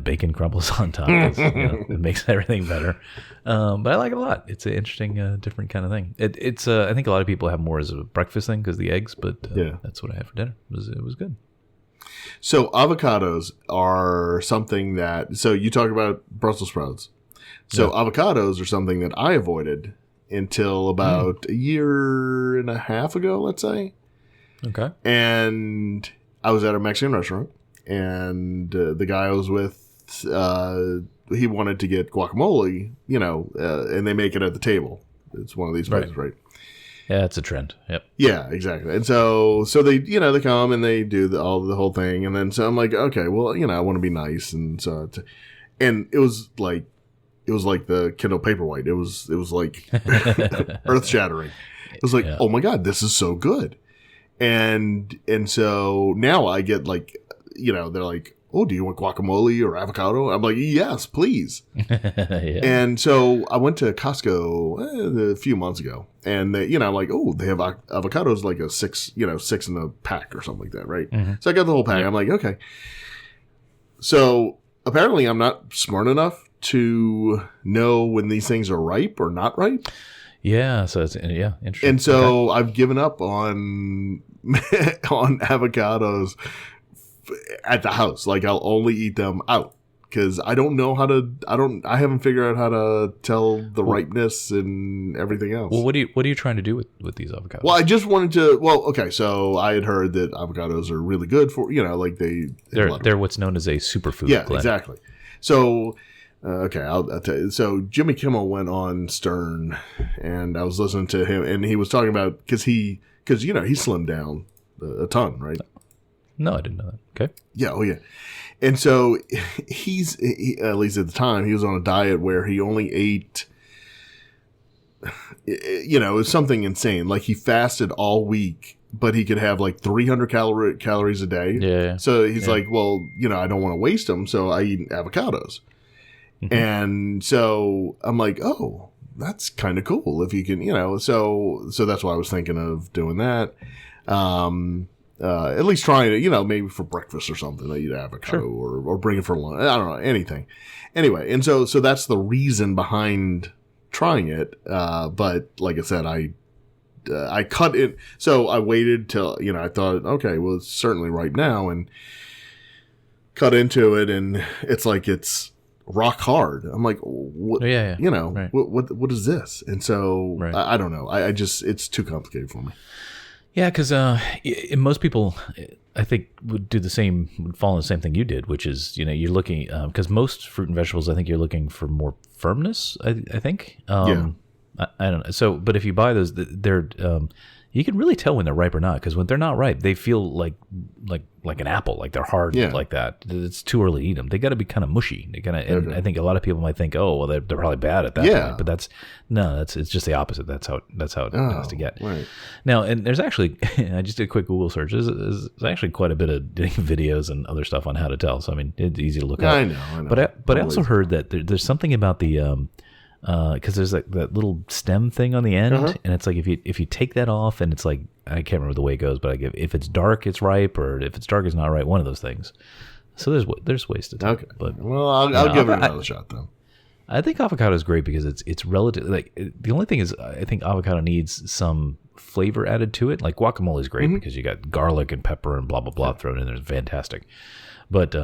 bacon crumbles on top. It makes everything better. But I like it a lot. It's an interesting, different kind of thing. It's I think a lot of people have more as a breakfast thing because the eggs, but that's what I had for dinner. It was good. So avocados are something that. So you talk about Brussels sprouts. So avocados are something that I avoided until about a year and a half ago, let's say. Okay. And I was at a Mexican restaurant, and the guy I was with, he wanted to get guacamole, and they make it at the table. It's one of these places, right? Yeah, it's a trend. Yep. Yeah, exactly. And so they, they come and they do the whole thing. And then, so I'm like, okay, well, I want to be nice. And so, and it was like the Kindle Paperwhite. It was like earth shattering. It was like, oh my God, this is so good. And so now I get like, they're like, oh, do you want guacamole or avocado? I'm like, yes, please. Yeah. And so I went to Costco a few months ago, and they, I'm like, oh, they have avocados like a six in a pack or something like that, right? Mm-hmm. So I got the whole pack. Yeah. I'm like, okay. So apparently I'm not smart enough to know when these things are ripe or not ripe. Yeah, so it's interesting. And so I've given up on avocados at the house. Like, I'll only eat them out because I don't know I haven't figured out how to tell the ripeness and everything else. Well, what are you trying to do with these avocados? Well, I just wanted to, okay, so I had heard that avocados are really good for, like they're what's known as a superfood. Yeah, blend. Exactly. So, okay, I'll tell you. So Jimmy Kimmel went on Stern, and I was listening to him, and he was talking about, because he slimmed down a ton, right? No, I didn't know that. Okay. Yeah. Oh, yeah. And so he, at least at the time, he was on a diet where he only ate, it was something insane. Like, he fasted all week, but he could have like 300 calories a day. Yeah. So he's like, well, I don't want to waste them, so I eat avocados. Mm-hmm. And so I'm like, oh, that's kind of cool if you can, so that's why I was thinking of doing that. At least trying to, maybe for breakfast or something, I eat avocado. Sure. or bring it for lunch. I don't know, anything. Anyway, and so that's the reason behind trying it. But like I said, I cut it. So I waited till, I thought, okay, well, it's certainly right now, and cut into it, and it's like it's rock hard. I'm like, what? Yeah. Right. What is this? And so right. I don't know. I just, it's too complicated for me. Yeah, because most people, I think, would fall in the same thing you did, which is, you're looking, because most fruit and vegetables, I think you're looking for more firmness, I think. Yeah. I don't know. So, but if you buy those, they're, you can really tell when they're ripe or not, because when they're not ripe, they feel like an apple, like they're hard like that. It's too early to eat them. They got to be kind of mushy. They and I think a lot of people might think, oh, well, they're probably bad at that point. But it's just the opposite. That's how it has to get. Right. Now, and there's actually, I just did a quick Google search. There's actually quite a bit of videos and other stuff on how to tell. So I mean, it's easy to look up. I know. But I also heard that there's something about the because there's like that little stem thing on the end, and it's like if you take that off, and it's like, I can't remember the way it goes, but if it's dark, it's ripe, or if it's dark, it's not ripe. One of those things. So there's ways to tell. Okay. But well, I'll give it another shot though. I think avocado is great because it's relative. Like, the only thing is, I think avocado needs some flavor added to it. Like, guacamole is great because you got garlic and pepper and blah blah blah thrown in there. It's fantastic. But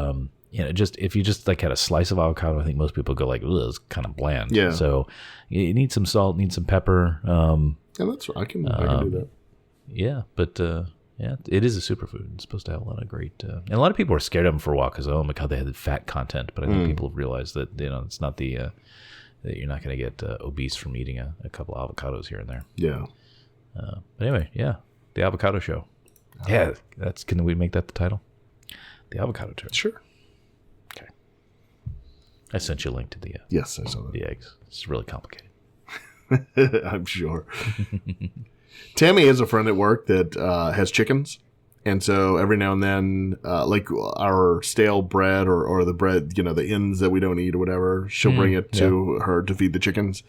just if you just like had a slice of avocado, I think most people go like, "Ugh, it's kind of bland." Yeah. So you need some salt, need some pepper. Yeah, that's I can do that. Yeah, but it is a superfood. It's supposed to have a lot of great. And a lot of people are scared of them for a while because, oh my God, they had the fat content. But I think people have realized that it's not that you're not going to get obese from eating a couple of avocados here and there. Yeah. But anyway, the avocado show. Yeah, can we make that the title? The avocado show. Sure. Okay. I sent you a link to the yes, I saw that. The eggs. It's really complicated. I'm sure. Tammy is a friend at work that has chickens, and so every now and then, like our stale bread or the bread, the ends that we don't eat or whatever, she'll bring it to her to feed the chickens.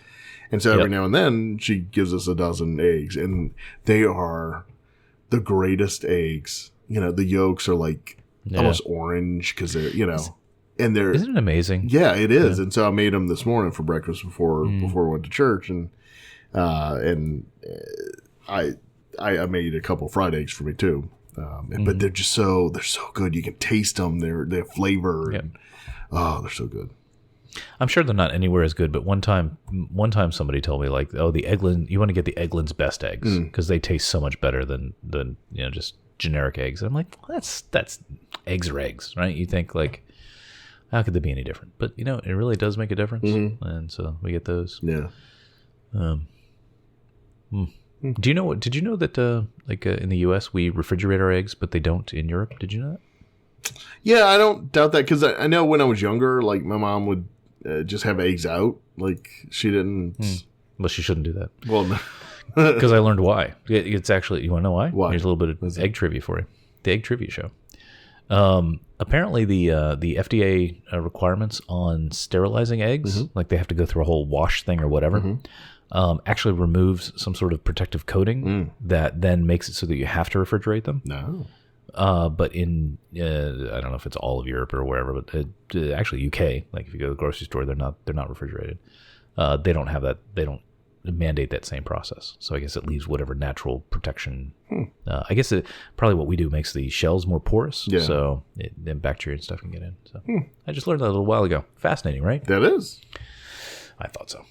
And so every now and then, she gives us a dozen eggs, and they are the greatest eggs. The yolks are like almost orange because they're, and they're. Isn't it amazing? Yeah, it is. Yeah. And so I made them this morning for breakfast before we went to church, and I made a couple fried eggs for me too. But they're just they're so good. You can taste them. They have flavor. Yep. And, they're so good. I'm sure they're not anywhere as good, but one time somebody told me, like, oh, the Eggland, you want to get the Eggland's best eggs because they taste so much better than just generic eggs. And I'm like, well, that's eggs are eggs, right? You think, like, how could they be any different? But it really does make a difference, and so we get those. Yeah. Do you know what? Did you know that in the U.S. we refrigerate our eggs, but they don't in Europe? Did you know that? Yeah, I don't doubt that because I know when I was younger, like my mom would just have eggs out. Like she didn't. Well, she shouldn't do that. Well, no. Because I learned why. It's actually, you want to know why? Why? Here's a little bit of egg trivia for you. The egg trivia show. Apparently, the FDA requirements on sterilizing eggs, like they have to go through a whole wash thing or whatever, actually removes some sort of protective coating that then makes it so that you have to refrigerate them. No. But in I don't know if it's all of Europe or wherever, but actually UK, like if you go to the grocery store, they're not refrigerated. They don't have that. They don't mandate that same process. So I guess it leaves whatever natural protection. I guess probably what we do makes the shells more porous, so then bacteria and stuff can get in. So I just learned that a little while ago. Fascinating, right? That is. I thought so.